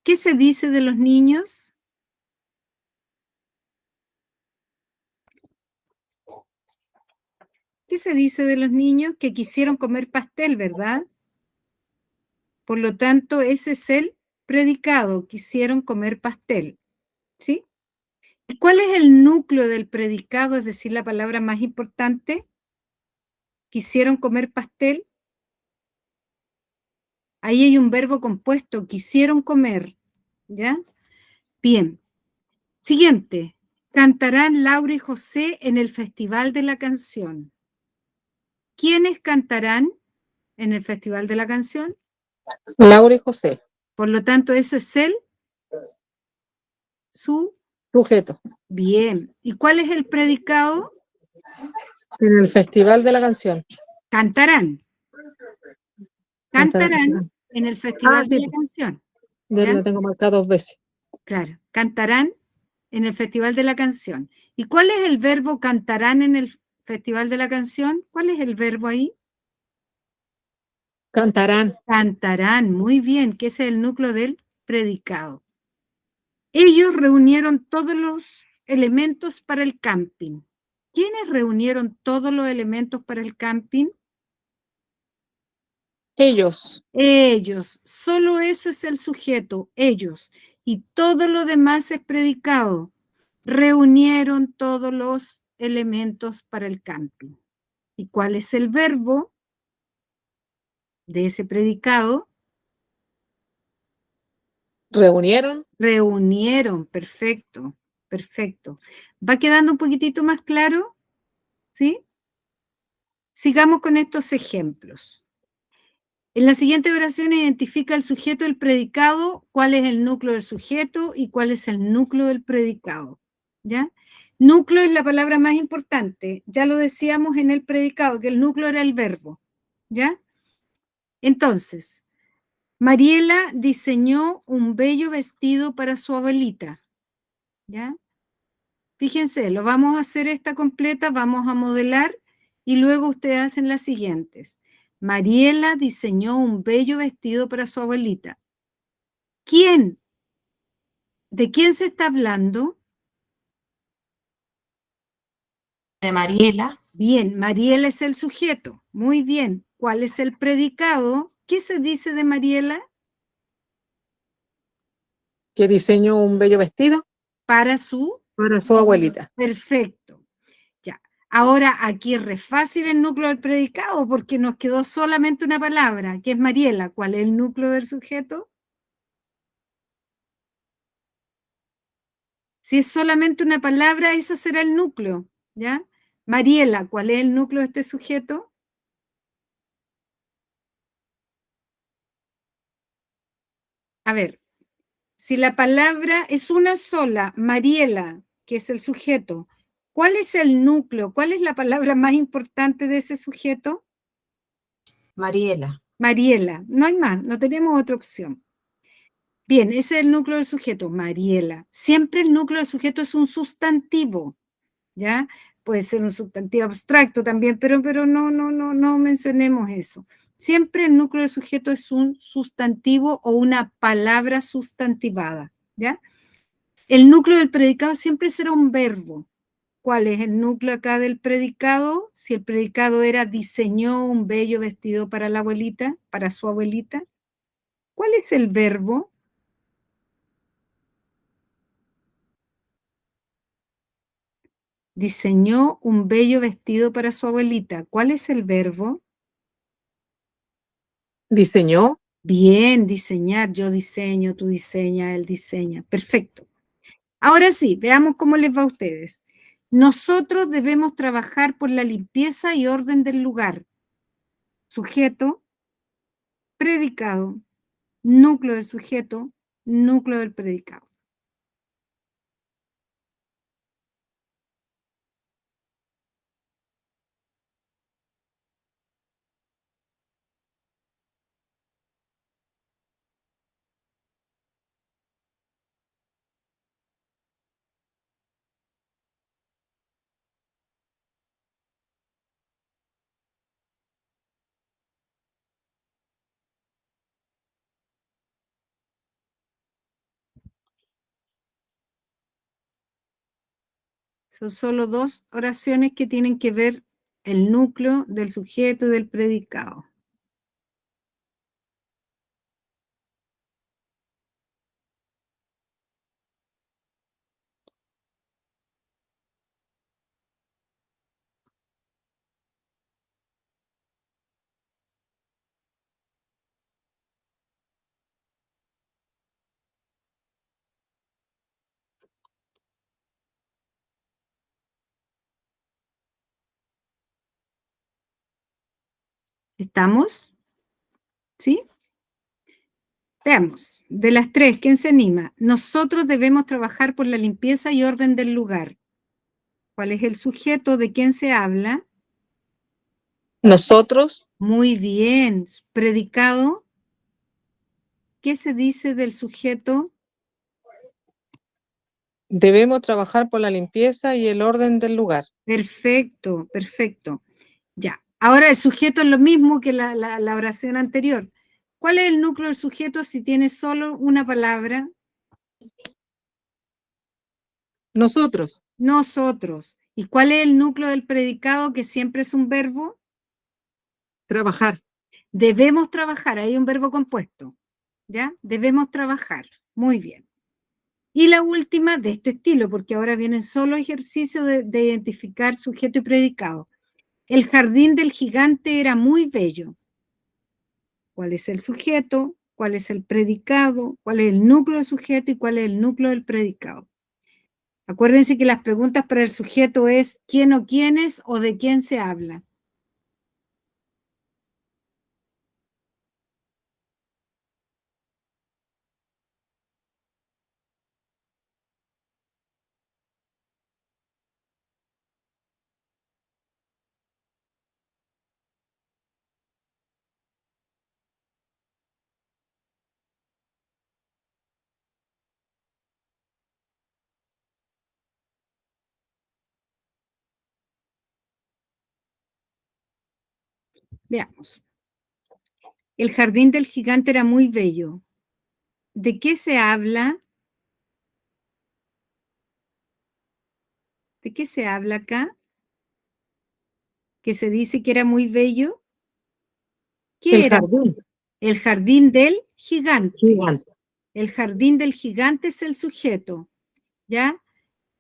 [SPEAKER 1] ¿Qué se dice de los niños? ¿Qué se dice de los niños? Que quisieron comer pastel, ¿verdad? Por lo tanto, ese es el predicado, quisieron comer pastel, ¿sí? ¿Y cuál es el núcleo del predicado, es decir, la palabra más importante? Quisieron comer pastel. Ahí hay un verbo compuesto, quisieron comer, ¿ya? Bien. Siguiente. Cantarán Laura y José en el Festival de la Canción. ¿Quiénes cantarán en el Festival de la Canción?
[SPEAKER 2] Laura y José,
[SPEAKER 1] Por lo tanto, eso es su.
[SPEAKER 2] sujeto.
[SPEAKER 1] Bien. ¿Y cuál es el predicado?
[SPEAKER 2] En el Festival de la Canción.
[SPEAKER 1] Cantarán. Cantarán en el Festival de
[SPEAKER 2] Sí,
[SPEAKER 1] la Canción.
[SPEAKER 2] ya
[SPEAKER 1] ¿Ya?
[SPEAKER 2] lo tengo marcado 2 veces.
[SPEAKER 1] Claro. Cantarán en el Festival de la Canción. ¿Y cuál es el verbo cantarán en el Festival de la Canción? ¿Cuál es el verbo ahí?
[SPEAKER 2] Cantarán.
[SPEAKER 1] Cantarán, muy bien, que ese es el núcleo del predicado. Ellos reunieron todos los elementos para el camping. ¿Quiénes reunieron todos los elementos para el camping?
[SPEAKER 2] Ellos.
[SPEAKER 1] Ellos. Solo eso es el sujeto, ellos. Y todo lo demás es predicado. Reunieron todos los elementos para el camping. ¿Y cuál es el verbo de ese predicado?
[SPEAKER 2] Reunieron.
[SPEAKER 1] Reunieron, perfecto, perfecto. ¿Va quedando un poquitito más claro? ¿Sí? Sigamos con estos ejemplos. En la siguiente oración identifica el sujeto del predicado, cuál es el núcleo del sujeto y cuál es el núcleo del predicado. ¿Ya? Núcleo es la palabra más importante. Ya lo decíamos en el predicado, que el núcleo era el verbo. ¿Ya? Entonces, Mariela diseñó un bello vestido para su abuelita. ¿Ya? Fíjense, lo vamos a hacer esta completa, vamos a modelar y luego ustedes hacen las siguientes. Mariela diseñó un bello vestido para su abuelita. ¿Quién? ¿De quién se está hablando?
[SPEAKER 3] De Mariela.
[SPEAKER 1] Bien, Mariela es el sujeto. Muy bien. ¿Cuál es el predicado? ¿Qué se dice de Mariela?
[SPEAKER 2] Que diseñó un bello vestido
[SPEAKER 1] Para su.
[SPEAKER 2] para su abuelita.
[SPEAKER 1] Perfecto. Ya. Ahora aquí es re fácil el núcleo del predicado porque nos quedó solamente una palabra, que es Mariela. ¿Cuál es el núcleo del sujeto? Si es solamente una palabra, ese será el núcleo, ¿ya? Mariela, ¿cuál es el núcleo de este sujeto? A ver, si la palabra es una sola, Mariela, que es el sujeto, ¿cuál es el núcleo? ¿Cuál es la palabra más importante de ese sujeto?
[SPEAKER 3] Mariela.
[SPEAKER 1] Mariela, no hay más, no tenemos otra opción. Bien, ese es el núcleo del sujeto, Mariela. Siempre el núcleo del sujeto es un sustantivo, ¿ya? Puede ser un sustantivo abstracto también, pero no mencionemos eso. Siempre el núcleo del sujeto es un sustantivo o una palabra sustantivada, ¿ya? El núcleo del predicado siempre será un verbo. ¿Cuál es el núcleo acá del predicado? Si el predicado era diseñó un bello vestido para la abuelita, para su abuelita, ¿cuál es el verbo? Diseñó un bello vestido para su abuelita. ¿Cuál es el verbo?
[SPEAKER 2] Diseñó.
[SPEAKER 1] Bien, diseñar. Yo diseño, tú diseñas, él diseña. Perfecto. Ahora sí, veamos cómo les va a ustedes. Nosotros debemos trabajar por la limpieza y orden del lugar. Sujeto, predicado, núcleo del sujeto, núcleo del predicado. Son solo dos oraciones que tienen que ver el núcleo del sujeto y del predicado. ¿Estamos? ¿Sí? Veamos, de las tres, ¿quién se anima? Nosotros debemos trabajar por la limpieza y orden del lugar. ¿Cuál es el sujeto? ¿De quién se habla?
[SPEAKER 2] Nosotros
[SPEAKER 1] Muy bien. Predicado. ¿Qué se dice del sujeto?
[SPEAKER 2] debemos trabajar por la limpieza y el orden del lugar.
[SPEAKER 1] Perfecto, perfecto. Ya. Ahora el sujeto es lo mismo que la oración anterior. ¿Cuál es el núcleo del sujeto si tiene solo una palabra?
[SPEAKER 2] Nosotros,
[SPEAKER 1] Nosotros. ¿Y cuál es el núcleo del predicado que siempre es un verbo?
[SPEAKER 2] trabajar.
[SPEAKER 1] Debemos trabajar, hay un verbo compuesto, ¿ya? Debemos trabajar. Muy bien. Y la última de este estilo, porque ahora vienen solo ejercicios de identificar sujeto y predicado. El jardín del gigante era muy bello. ¿Cuál es el sujeto? ¿Cuál es el predicado? ¿Cuál es el núcleo del sujeto y cuál es el núcleo del predicado? Acuérdense que las preguntas para el sujeto es quién o quiénes o de quién se habla. Veamos. El jardín del gigante era muy bello. ¿De qué se habla? ¿De qué se habla acá? Que se dice que era muy bello. ¿Qué
[SPEAKER 2] El
[SPEAKER 1] era?
[SPEAKER 2] jardín
[SPEAKER 1] El jardín del gigante.
[SPEAKER 2] gigante.
[SPEAKER 1] El jardín del gigante es el sujeto, ¿ya?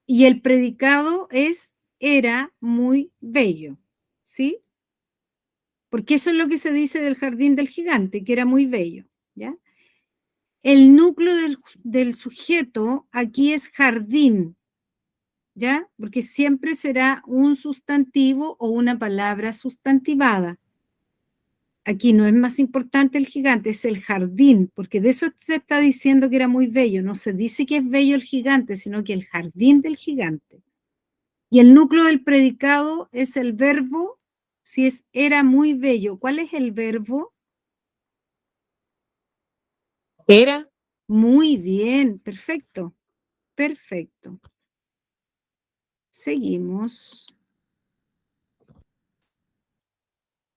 [SPEAKER 1] Y el predicado es era muy bello, ¿sí? Porque eso es lo que se dice del jardín del gigante, que era muy bello, ¿ya? El núcleo del sujeto aquí es jardín, ¿ya? Porque siempre será un sustantivo o una palabra sustantivada. Aquí no es más importante el gigante, es el jardín, porque de eso se está diciendo que era muy bello. No se dice que es bello el gigante, sino que el jardín del gigante. Y el núcleo del predicado es el verbo, si es era muy bello. ¿Cuál es el verbo?
[SPEAKER 2] Era
[SPEAKER 1] Muy bien, perfecto, perfecto. Seguimos.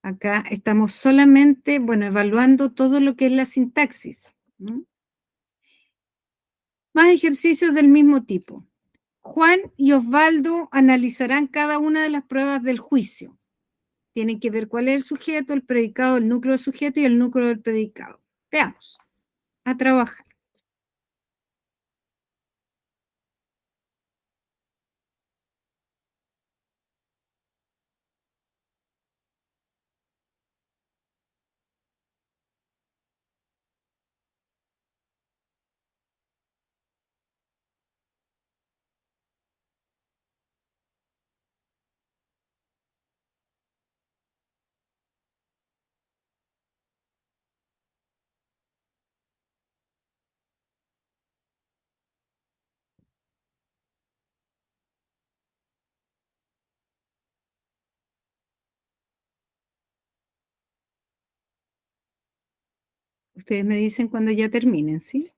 [SPEAKER 1] Acá estamos solamente, bueno, evaluando todo lo que es la sintaxis. ¿Mm? Más ejercicios del mismo tipo. Juan y Osvaldo analizarán cada una de las pruebas del juicio. Tienen que ver cuál es el sujeto, el predicado, el núcleo del sujeto y el núcleo del predicado. Veamos. A trabajar. Ustedes me dicen cuando ya terminen, ¿sí?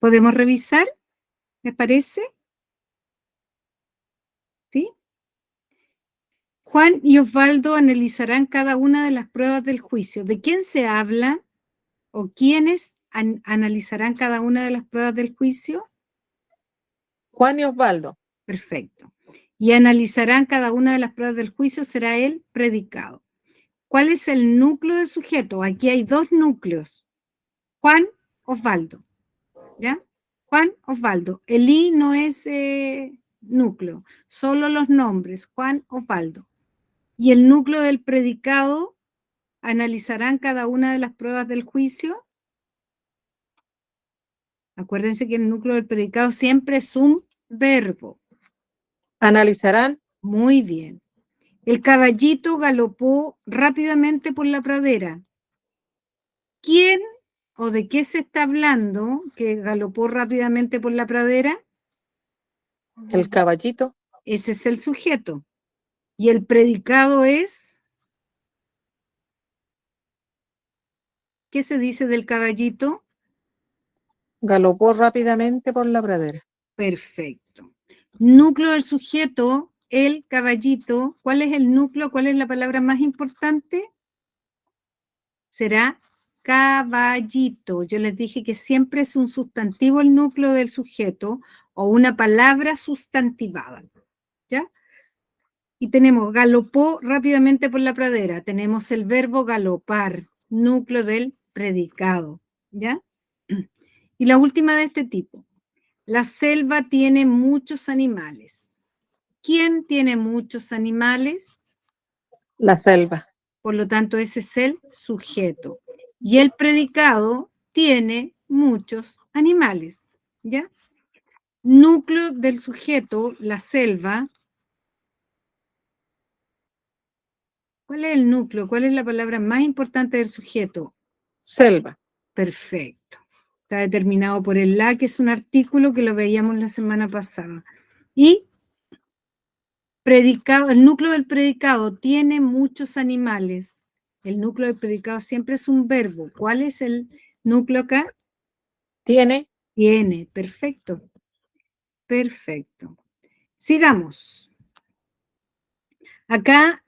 [SPEAKER 1] ¿Podemos revisar? ¿Les parece? ¿Sí? Juan y Osvaldo analizarán cada una de las pruebas del juicio. ¿De quién se habla o quiénes analizarán cada una de las pruebas del juicio?
[SPEAKER 2] Juan y Osvaldo.
[SPEAKER 1] Perfecto. Y analizarán cada una de las pruebas del juicio será el predicado. ¿Cuál es el núcleo del sujeto? Aquí hay dos núcleos. Juan, Osvaldo. ¿Ya? Juan, Osvaldo. El I no es núcleo, solo los nombres. Juan, Osvaldo. Y el núcleo del predicado, analizarán cada una de las pruebas del juicio. Acuérdense que el núcleo del predicado siempre es un verbo.
[SPEAKER 2] Analizarán.
[SPEAKER 1] Muy bien. El caballito galopó rápidamente por la pradera. ¿Quién o de qué se está hablando que galopó rápidamente por la pradera?
[SPEAKER 2] El caballito.
[SPEAKER 1] Ese es el sujeto. Y el predicado es, ¿qué se dice del caballito?
[SPEAKER 2] Galopó rápidamente por la pradera.
[SPEAKER 1] Perfecto. Núcleo del sujeto, el caballito. ¿Cuál es el núcleo? ¿Cuál es la palabra más importante? Será caballito. Yo les dije que siempre es un sustantivo el núcleo del sujeto o una palabra sustantivada. ¿Ya? Y tenemos galopó rápidamente por la pradera. Tenemos el verbo galopar, núcleo del predicado. ¿Ya? Y la última de este tipo. La selva tiene muchos animales. ¿Quién tiene muchos animales?
[SPEAKER 2] La selva.
[SPEAKER 1] Por lo tanto, ese es el sujeto. Y el predicado tiene muchos animales. ¿Ya? Núcleo del sujeto, la selva. ¿Cuál es el núcleo? ¿Cuál es la palabra más importante del sujeto?
[SPEAKER 2] Selva.
[SPEAKER 1] Perfecto. Está determinado por el la, que es un artículo que lo veíamos la semana pasada. Y predicado, el núcleo del predicado tiene muchos animales. El núcleo del predicado siempre es un verbo. ¿Cuál es el núcleo acá?
[SPEAKER 2] Tiene.
[SPEAKER 1] Tiene. Perfecto. Perfecto. Sigamos. Acá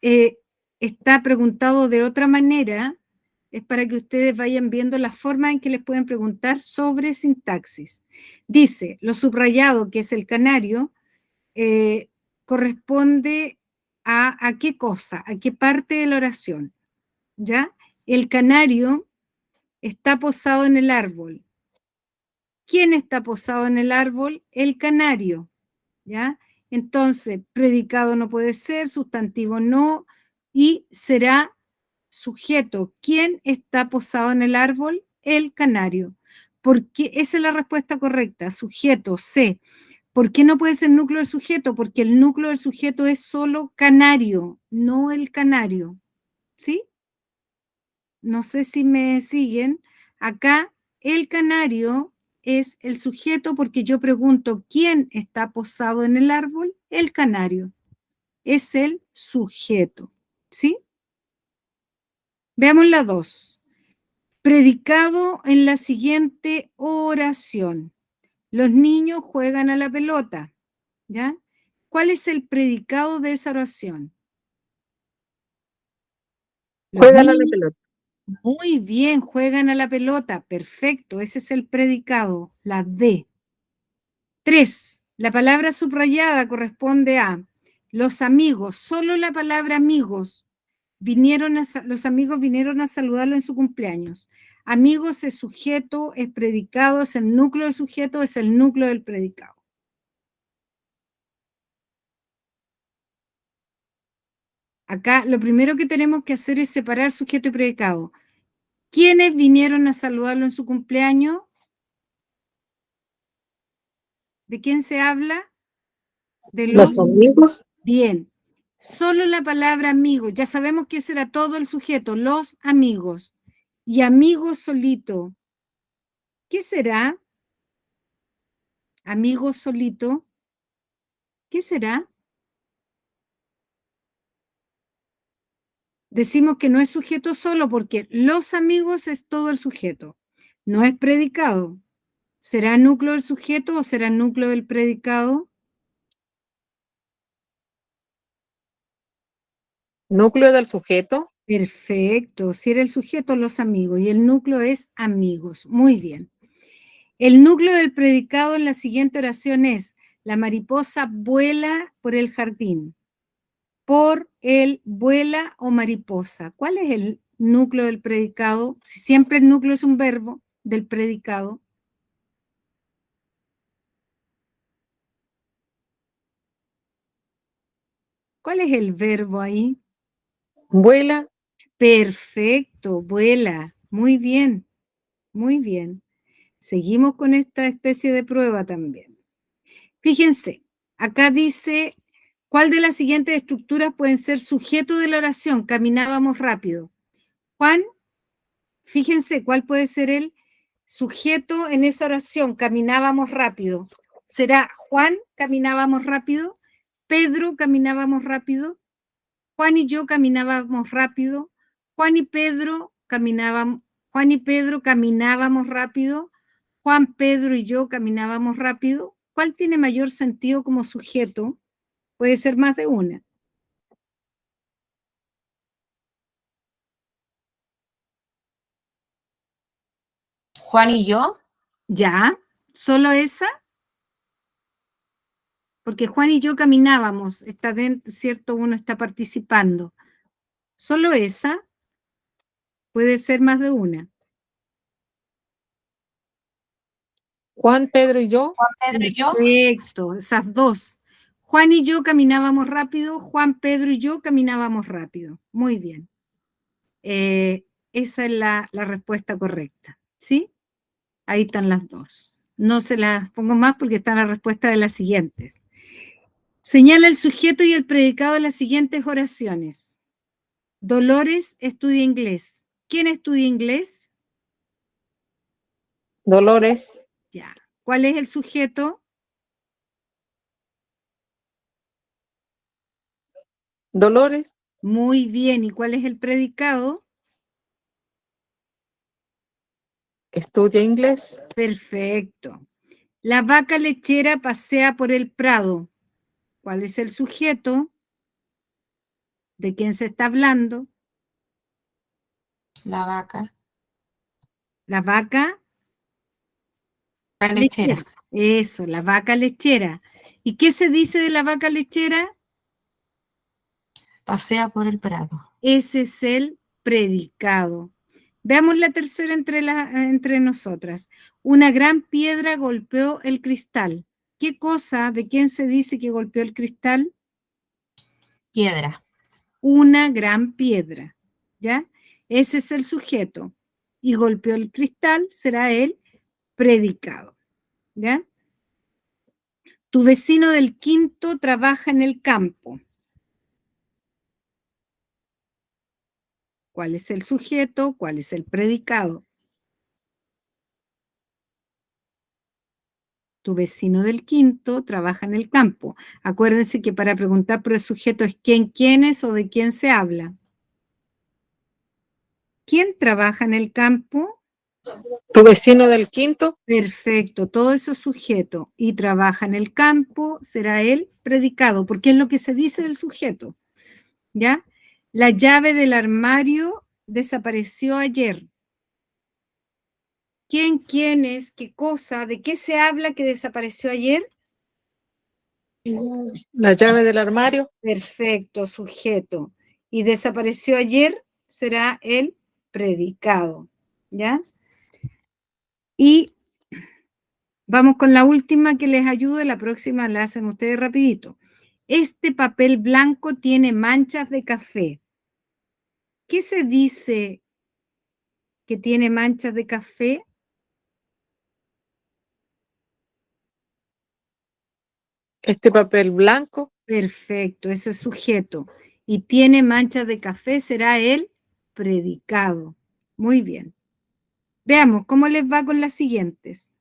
[SPEAKER 1] está preguntado de otra manera. Es para que ustedes vayan viendo la forma en que les pueden preguntar sobre sintaxis. Dice, lo subrayado, que es el canario, corresponde a qué cosa, a qué parte de la oración. ¿Ya? El canario está posado en el árbol. ¿Quién está posado en el árbol? El canario. ¿Ya? Entonces, predicado no puede ser, sustantivo no, y será sujeto. ¿Quién está posado en el árbol? El canario. Porque esa es la respuesta correcta. Sujeto, C. ¿Por qué no puede ser núcleo del sujeto? Porque el núcleo del sujeto es solo canario, no el canario. ¿Sí? No sé si me siguen. Acá el canario es el sujeto porque yo pregunto ¿quién está posado en el árbol? El canario. Es el sujeto. ¿Sí? Veamos la 2. Predicado en la siguiente oración. Los niños juegan a la pelota. ¿Ya? ¿Cuál es el predicado de esa oración? Los
[SPEAKER 2] Juegan a la
[SPEAKER 1] niños,
[SPEAKER 2] pelota.
[SPEAKER 1] muy bien, juegan a la pelota. Perfecto, ese es el predicado, la D. 3. La palabra subrayada corresponde a los amigos. Solo la palabra amigos. Los amigos vinieron a saludarlo en su cumpleaños. Amigos es sujeto, es predicado, es el núcleo del sujeto, es el núcleo del predicado. Acá lo primero que tenemos que hacer es separar sujeto y predicado. ¿Quiénes vinieron a saludarlo en su cumpleaños? ¿De quién se habla? De
[SPEAKER 2] Los amigos.
[SPEAKER 1] Bien. Solo la palabra amigo. Ya sabemos que ese era todo el sujeto. Los amigos. Y amigo solito. ¿Qué será? Amigo solito. ¿Qué será? Decimos que no es sujeto solo porque los amigos es todo el sujeto. No es predicado. ¿Será núcleo del sujeto o será núcleo del predicado?
[SPEAKER 2] Núcleo del sujeto.
[SPEAKER 1] Perfecto. Si era el sujeto, los amigos. Y el núcleo es amigos. Muy bien. El núcleo del predicado en la siguiente oración es: la mariposa vuela por el jardín. Por el vuela o mariposa. ¿Cuál es el núcleo del predicado? Si siempre el núcleo es un verbo del predicado. ¿Cuál es el verbo ahí?
[SPEAKER 2] Vuela.
[SPEAKER 1] Perfecto, vuela. Muy bien, muy bien. Seguimos con esta especie de prueba también. Fíjense, acá dice, ¿cuál de las siguientes estructuras pueden ser sujeto de la oración? Caminábamos rápido. Juan, fíjense, ¿cuál puede ser el sujeto en esa oración? Caminábamos rápido. ¿Será Juan, caminábamos rápido? Pedro, caminábamos rápido. Juan y yo caminábamos rápido. Juan y Pedro caminábamos rápido. Juan, Pedro y yo caminábamos rápido. ¿Cuál tiene mayor sentido como sujeto? Puede ser más de una.
[SPEAKER 3] Juan y yo.
[SPEAKER 1] ¿Ya? ¿Solo esa? Porque Juan y yo caminábamos, está dentro, ¿cierto? Uno está participando. ¿Solo esa? Puede ser más de una.
[SPEAKER 2] Juan, Pedro y yo.
[SPEAKER 3] Juan, Pedro y yo.
[SPEAKER 1] Perfecto, esas dos. Juan y yo caminábamos rápido, Juan, Pedro y yo caminábamos rápido. Muy bien. Esa es la respuesta correcta, ¿sí? Ahí están las dos. No se las pongo más porque está la respuesta de las siguientes. Señala el sujeto y el predicado de las siguientes oraciones. Dolores estudia inglés. ¿Quién estudia inglés?
[SPEAKER 2] Dolores.
[SPEAKER 1] Ya. ¿Cuál es el sujeto?
[SPEAKER 2] Dolores.
[SPEAKER 1] Muy bien. ¿Y cuál es el predicado?
[SPEAKER 2] Estudia inglés.
[SPEAKER 1] Perfecto. La vaca lechera pasea por el prado. ¿Cuál es el sujeto? ¿De quién se está hablando?
[SPEAKER 3] La vaca.
[SPEAKER 1] La vaca
[SPEAKER 3] La lechera.
[SPEAKER 1] lechera. Eso, la vaca lechera. ¿Y qué se dice de la vaca lechera?
[SPEAKER 3] Pasea por el prado.
[SPEAKER 1] Ese es el predicado. Veamos la tercera entre nosotras. Una gran piedra golpeó el cristal. ¿Qué cosa? ¿De quién se dice que golpeó el cristal?
[SPEAKER 3] Piedra.
[SPEAKER 1] Una gran piedra. ¿Ya? Ese es el sujeto. Y golpeó el cristal, será el predicado. ¿Ya? Tu vecino del quinto trabaja en el campo. ¿Cuál es el sujeto? ¿Cuál es el predicado? Tu vecino del quinto trabaja en el campo. Acuérdense que para preguntar por el sujeto es quién es o de quién se habla. ¿Quién trabaja en el campo?
[SPEAKER 2] Tu vecino del quinto.
[SPEAKER 1] Perfecto, todo eso es sujeto. Y trabaja en el campo será el predicado, porque es lo que se dice del sujeto. ¿Ya? La llave del armario desapareció ayer. ¿Quién es? ¿Qué cosa? ¿De qué se habla que desapareció ayer?
[SPEAKER 2] La llave del armario.
[SPEAKER 1] Perfecto, sujeto. Y desapareció ayer será el predicado. ¿Ya? Y vamos con la última que les ayude, la próxima la hacen ustedes rapidito. Este papel blanco tiene manchas de café. ¿Qué se dice que tiene manchas de café?
[SPEAKER 2] Este papel blanco.
[SPEAKER 1] Perfecto, eso es sujeto. Y tiene manchas de café será el predicado. Muy bien. Veamos cómo les va con las siguientes.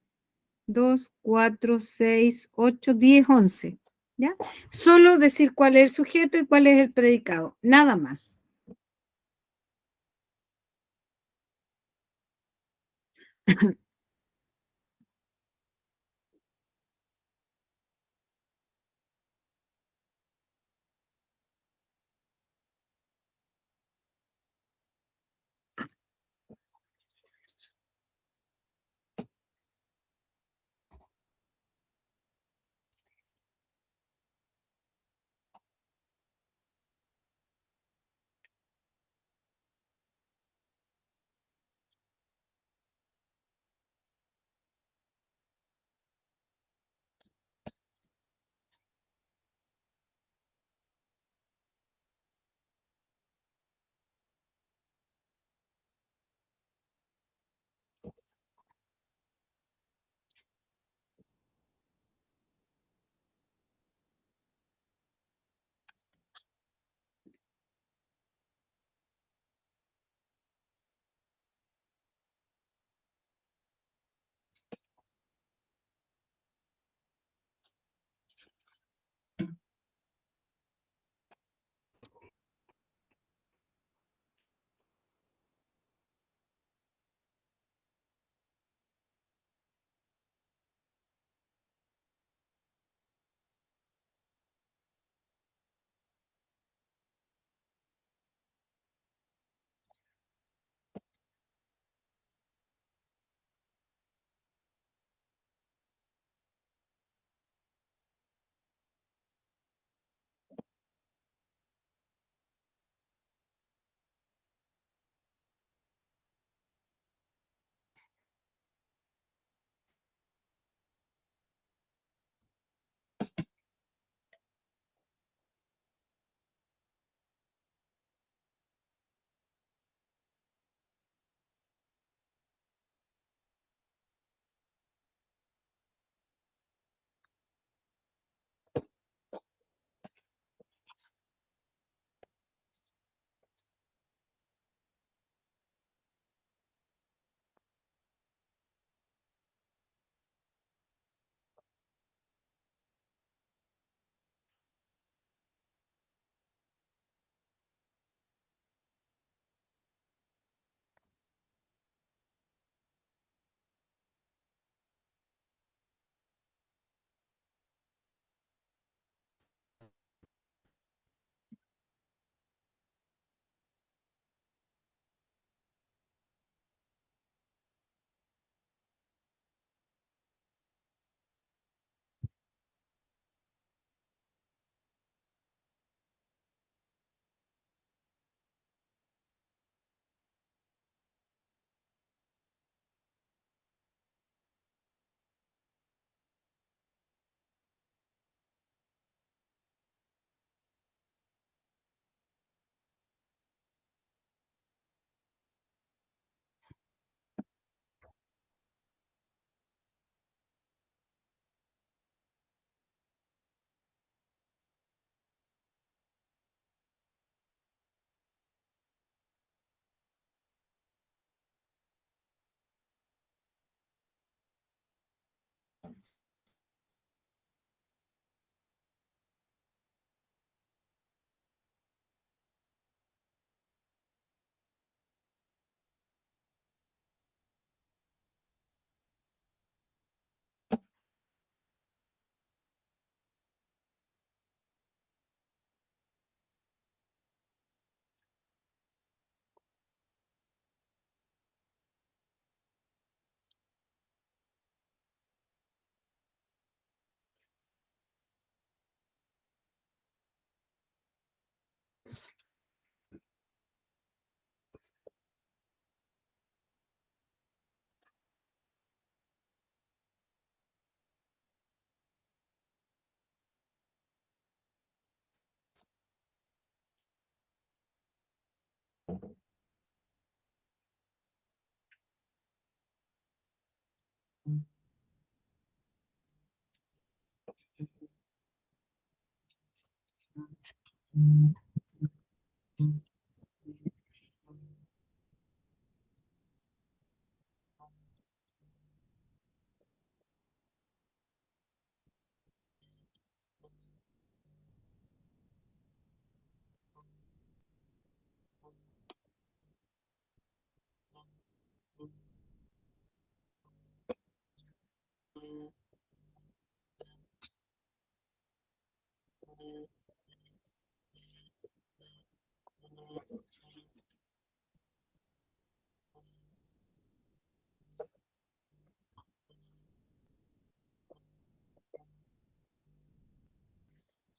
[SPEAKER 1] 2, 4, 6, 8, 10, 11. ¿Ya? Solo decir cuál es el sujeto y cuál es el predicado. Nada más.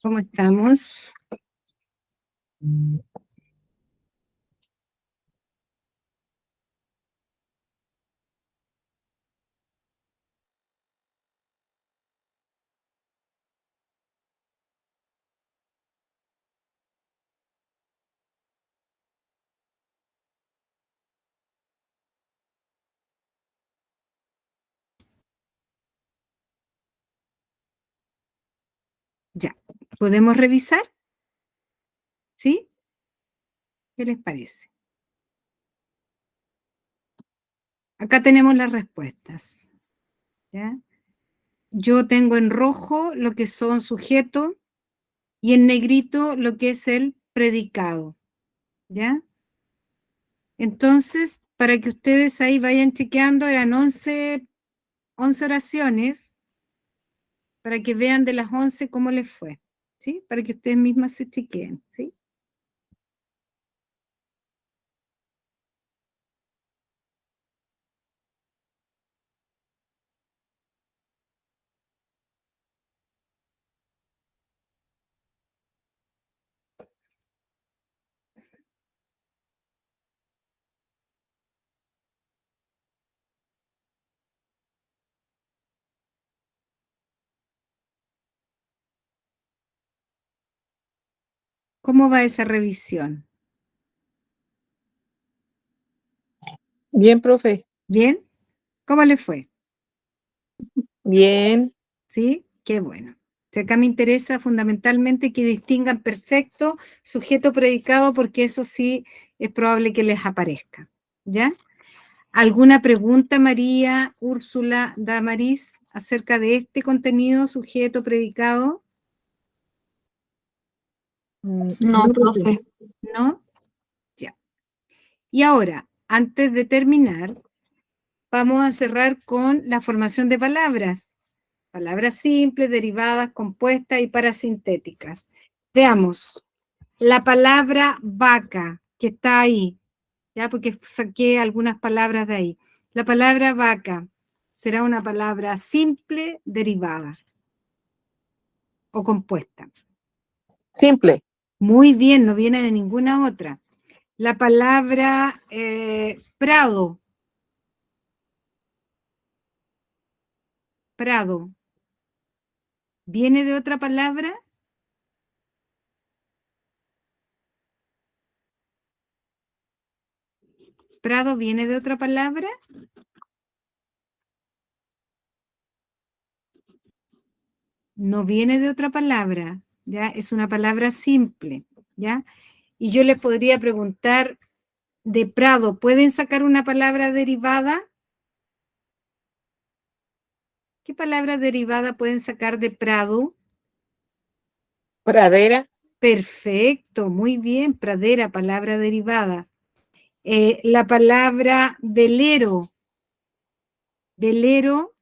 [SPEAKER 1] ¿Cómo estamos? Ya, ¿podemos revisar? ¿Sí? ¿Qué les parece? Acá tenemos las respuestas. ¿Ya? Yo tengo en rojo lo que son sujetos y en negrito lo que es el predicado. ¿Ya? Entonces, para que ustedes ahí vayan chequeando, eran 11 oraciones, para que vean de las 11 cómo les fue. ¿Sí? Para que ustedes mismas se chequeen. ¿Sí? ¿Cómo va esa revisión?
[SPEAKER 2] Bien, profe.
[SPEAKER 1] ¿Bien? ¿Cómo les fue?
[SPEAKER 2] Bien.
[SPEAKER 1] ¿Sí? Qué bueno. Si acá me interesa fundamentalmente que distingan perfecto sujeto predicado, porque eso sí es probable que les aparezca. ¿Ya? ¿Alguna pregunta, María, Úrsula, Damaris, acerca de este contenido, sujeto predicado?
[SPEAKER 3] No, profe.
[SPEAKER 1] ¿No? Ya. Y ahora, antes de terminar, vamos a cerrar con la formación de palabras. Palabras simples, derivadas, compuestas y parasintéticas. Veamos. La palabra vaca, que está ahí, ya porque saqué algunas palabras de ahí. La palabra vaca será una palabra simple, derivada o compuesta.
[SPEAKER 2] Simple.
[SPEAKER 1] Muy bien, no viene de ninguna otra. La palabra prado, prado, ¿viene de otra palabra? ¿Prado viene de otra palabra? No viene de otra palabra, ¿ya? Es una palabra simple, ¿ya? Y yo les podría preguntar, de prado, ¿pueden sacar una palabra derivada? ¿Qué palabra derivada pueden sacar de prado?
[SPEAKER 2] Pradera.
[SPEAKER 1] Perfecto, muy bien, pradera, palabra derivada. La palabra velero, velero,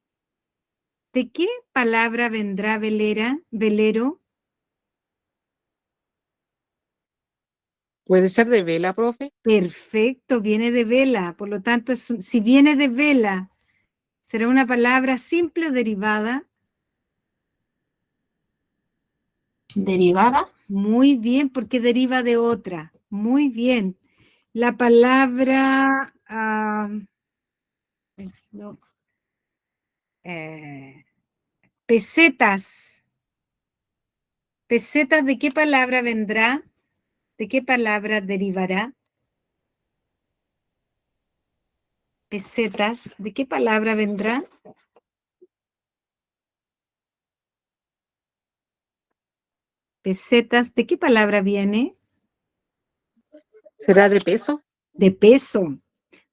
[SPEAKER 1] ¿de qué palabra vendrá velera, velero?
[SPEAKER 2] ¿Puede ser de vela, profe?
[SPEAKER 1] Perfecto, viene de vela, por lo tanto, si viene de vela, ¿será una palabra simple o derivada?
[SPEAKER 3] Derivada.
[SPEAKER 1] Muy bien, porque deriva de otra. Muy bien. La palabra no, eh, pesetas. ¿Pesetas de qué palabra vendrá? ¿De qué palabra derivará? pesetas, ¿de qué palabra vendrá? Pesetas, ¿de qué palabra viene?
[SPEAKER 2] ¿Será de peso?
[SPEAKER 1] De peso.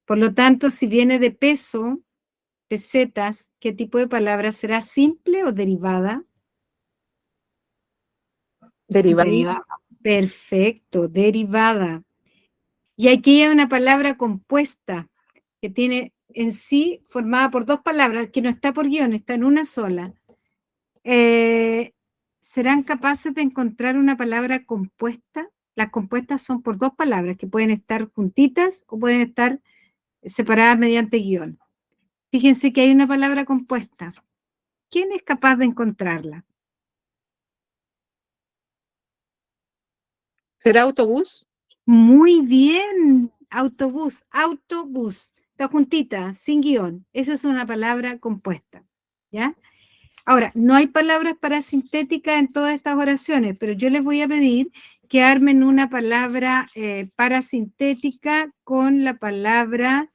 [SPEAKER 1] Por lo tanto, si viene de peso, pesetas, ¿qué tipo de palabra será? ¿Simple o derivada?
[SPEAKER 2] Derivada.
[SPEAKER 3] Derivada.
[SPEAKER 1] Perfecto, derivada. Y aquí hay una palabra compuesta que tiene en sí formada por dos palabras, que no está por guión, está en una sola. ¿Serán capaces de encontrar una palabra compuesta? Las compuestas son por dos palabras que pueden estar juntitas o pueden estar separadas mediante guión. Fíjense que hay una palabra compuesta. ¿Quién es capaz de encontrarla?
[SPEAKER 2] ¿Será autobús?
[SPEAKER 1] Muy bien, autobús, autobús. Está juntita, sin guión. Esa es una palabra compuesta, ¿ya? Ahora, no hay palabras parasintéticas en todas estas oraciones, pero yo les voy a pedir que armen una palabra parasintética con la palabra...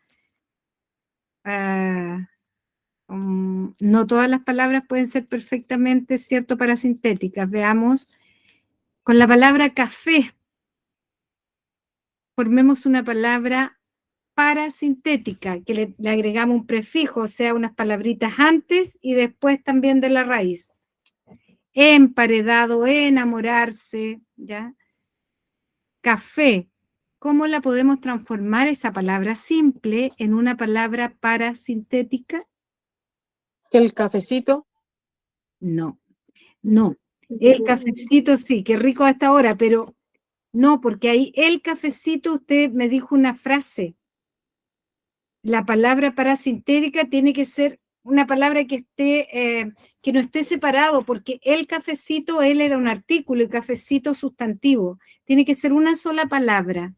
[SPEAKER 1] no todas las palabras pueden ser perfectamente, ¿cierto?, parasintéticas. Veamos, con la palabra café, formemos una palabra parasintética, que le agregamos un prefijo, o sea, unas palabritas antes y después también de la raíz. Emparedado, enamorarse, ¿ya? Café, ¿cómo la podemos transformar esa palabra simple en una palabra parasintética?
[SPEAKER 2] ¿El cafecito?
[SPEAKER 1] No, no. El cafecito sí, qué rico a esta hora, pero no, porque ahí el cafecito usted me dijo una frase. La palabra parasintética tiene que ser una palabra que esté, que no esté separado, porque el cafecito, él era un artículo y cafecito sustantivo. Tiene que ser una sola palabra.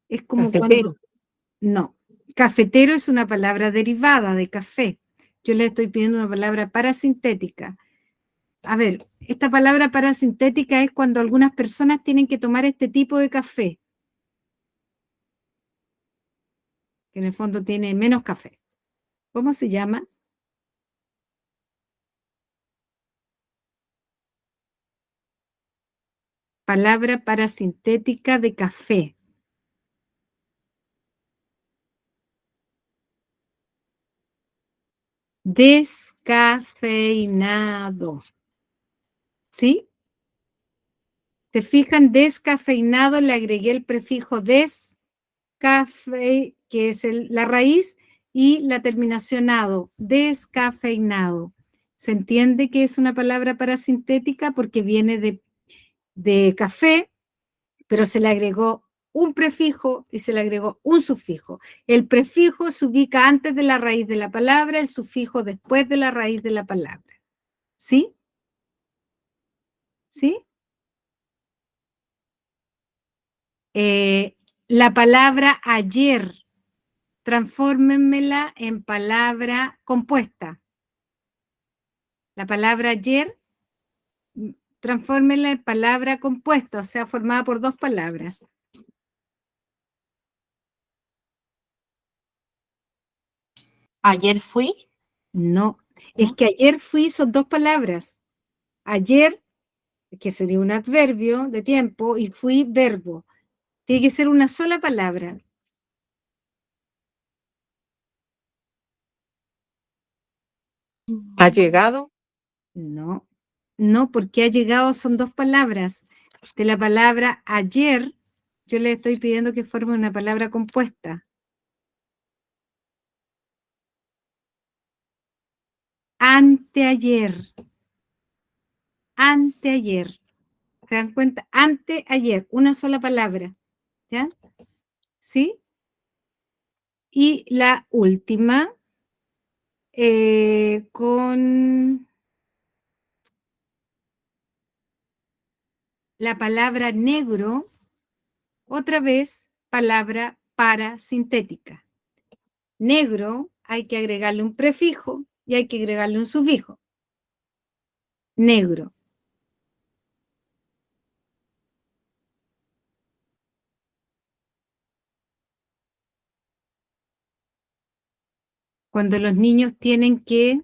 [SPEAKER 1] Es como cuando,
[SPEAKER 2] Cafetero.
[SPEAKER 1] no, cafetero es una palabra derivada de café. Yo le estoy pidiendo una palabra parasintética. A ver, esta palabra parasintética es cuando algunas personas tienen que tomar este tipo de café, que en el fondo tiene menos café. ¿Cómo se llama? Palabra parasintética de café. Descafeinado. ¿Sí? ¿Se fijan? Descafeinado, le agregué el prefijo des, café, que es la raíz, y la terminación ado, descafeinado. ¿Se entiende que es una palabra parasintética? Porque viene de café, pero se le agregó un prefijo y se le agregó un sufijo. El prefijo se ubica antes de la raíz de la palabra, el sufijo después de la raíz de la palabra. ¿Sí? ¿Sí? La palabra ayer, transfórmenmela en palabra compuesta. La palabra ayer, transfórmenla en palabra compuesta, o sea, formada por dos palabras.
[SPEAKER 3] Ayer fui.
[SPEAKER 1] No, es
[SPEAKER 3] ¿No?
[SPEAKER 1] que ayer fui son dos palabras. Ayer, que sería un adverbio de tiempo, y fui verbo. Tiene que ser una sola palabra.
[SPEAKER 2] ¿Ha llegado?
[SPEAKER 1] No, no, porque ha llegado son dos palabras. De la palabra ayer, yo le estoy pidiendo que forme una palabra compuesta. Anteayer. Anteayer. ¿Se dan cuenta? Anteayer, una sola palabra. ¿Ya? ¿Sí? Y la última, con la palabra negro, otra vez, palabra parasintética. Negro, hay que agregarle un prefijo y hay que agregarle un sufijo. Negro. Cuando los niños tienen que,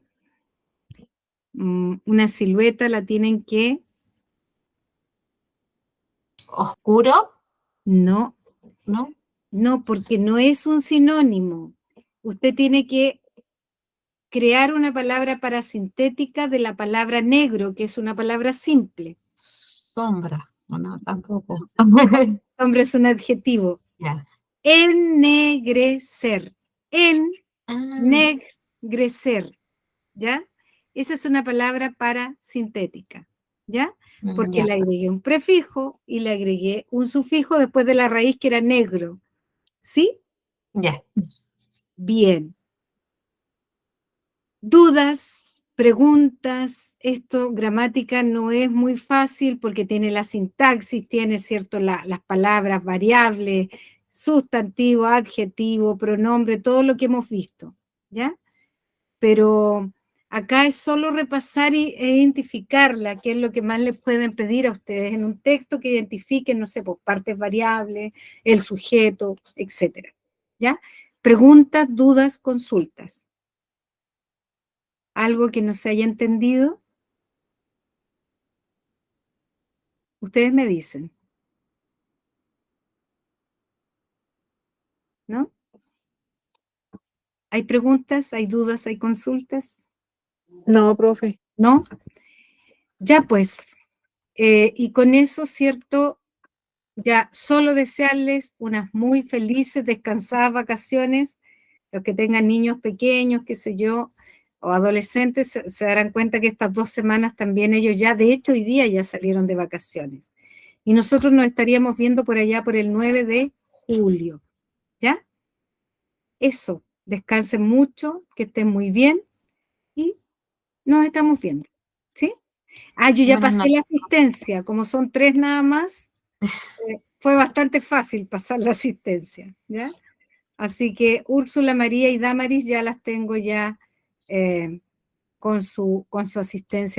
[SPEAKER 1] una silueta la tienen que,
[SPEAKER 3] Oscuro,
[SPEAKER 1] no,
[SPEAKER 3] ¿no?
[SPEAKER 1] no, porque no es un sinónimo. Usted tiene que crear una palabra parasintética de la palabra negro, que es una palabra simple.
[SPEAKER 3] Sombra. No, tampoco.
[SPEAKER 1] Hombre, es un adjetivo.
[SPEAKER 3] Ya.
[SPEAKER 1] Ennegrecer.
[SPEAKER 3] Ah,
[SPEAKER 1] Ennegrecer. ¿Ya? Esa es una palabra parasintética. ¿Ya? Porque
[SPEAKER 3] ya.
[SPEAKER 1] le agregué un prefijo y le agregué un sufijo después de la raíz que era negro. ¿Sí?
[SPEAKER 3] Ya.
[SPEAKER 1] Bien. Dudas, preguntas, esto, gramática no es muy fácil porque tiene la sintaxis, tiene, ¿cierto?, las palabras, variables, sustantivo, adjetivo, pronombre, todo lo que hemos visto, ¿ya? Pero acá es solo repasar e identificarla, que es lo que más les pueden pedir a ustedes en un texto, que identifiquen, no sé, pues partes variables, el sujeto, etcétera, ¿ya? Preguntas, dudas, consultas. ¿Algo que no se haya entendido? Ustedes me dicen, ¿no? ¿Hay preguntas, hay dudas, hay consultas?
[SPEAKER 2] No, profe.
[SPEAKER 1] ¿No? Ya pues, y con eso, ¿cierto? Ya solo desearles unas muy felices, descansadas vacaciones. Los que tengan niños pequeños, qué sé yo, o adolescentes, se darán cuenta que estas 2 semanas también ellos ya, de hecho, hoy día ya salieron de vacaciones. Y nosotros nos estaríamos viendo por allá por el 9 de julio, ¿ya? Eso, descansen mucho, que estén muy bien y nos estamos viendo, ¿sí? Ah, yo ya
[SPEAKER 3] Buenas
[SPEAKER 1] pasé la
[SPEAKER 3] noches.
[SPEAKER 1] asistencia, como son 3 nada más, fue bastante fácil pasar la asistencia, ¿ya? Así que Úrsula, María y Damaris ya las tengo ya con su asistencia.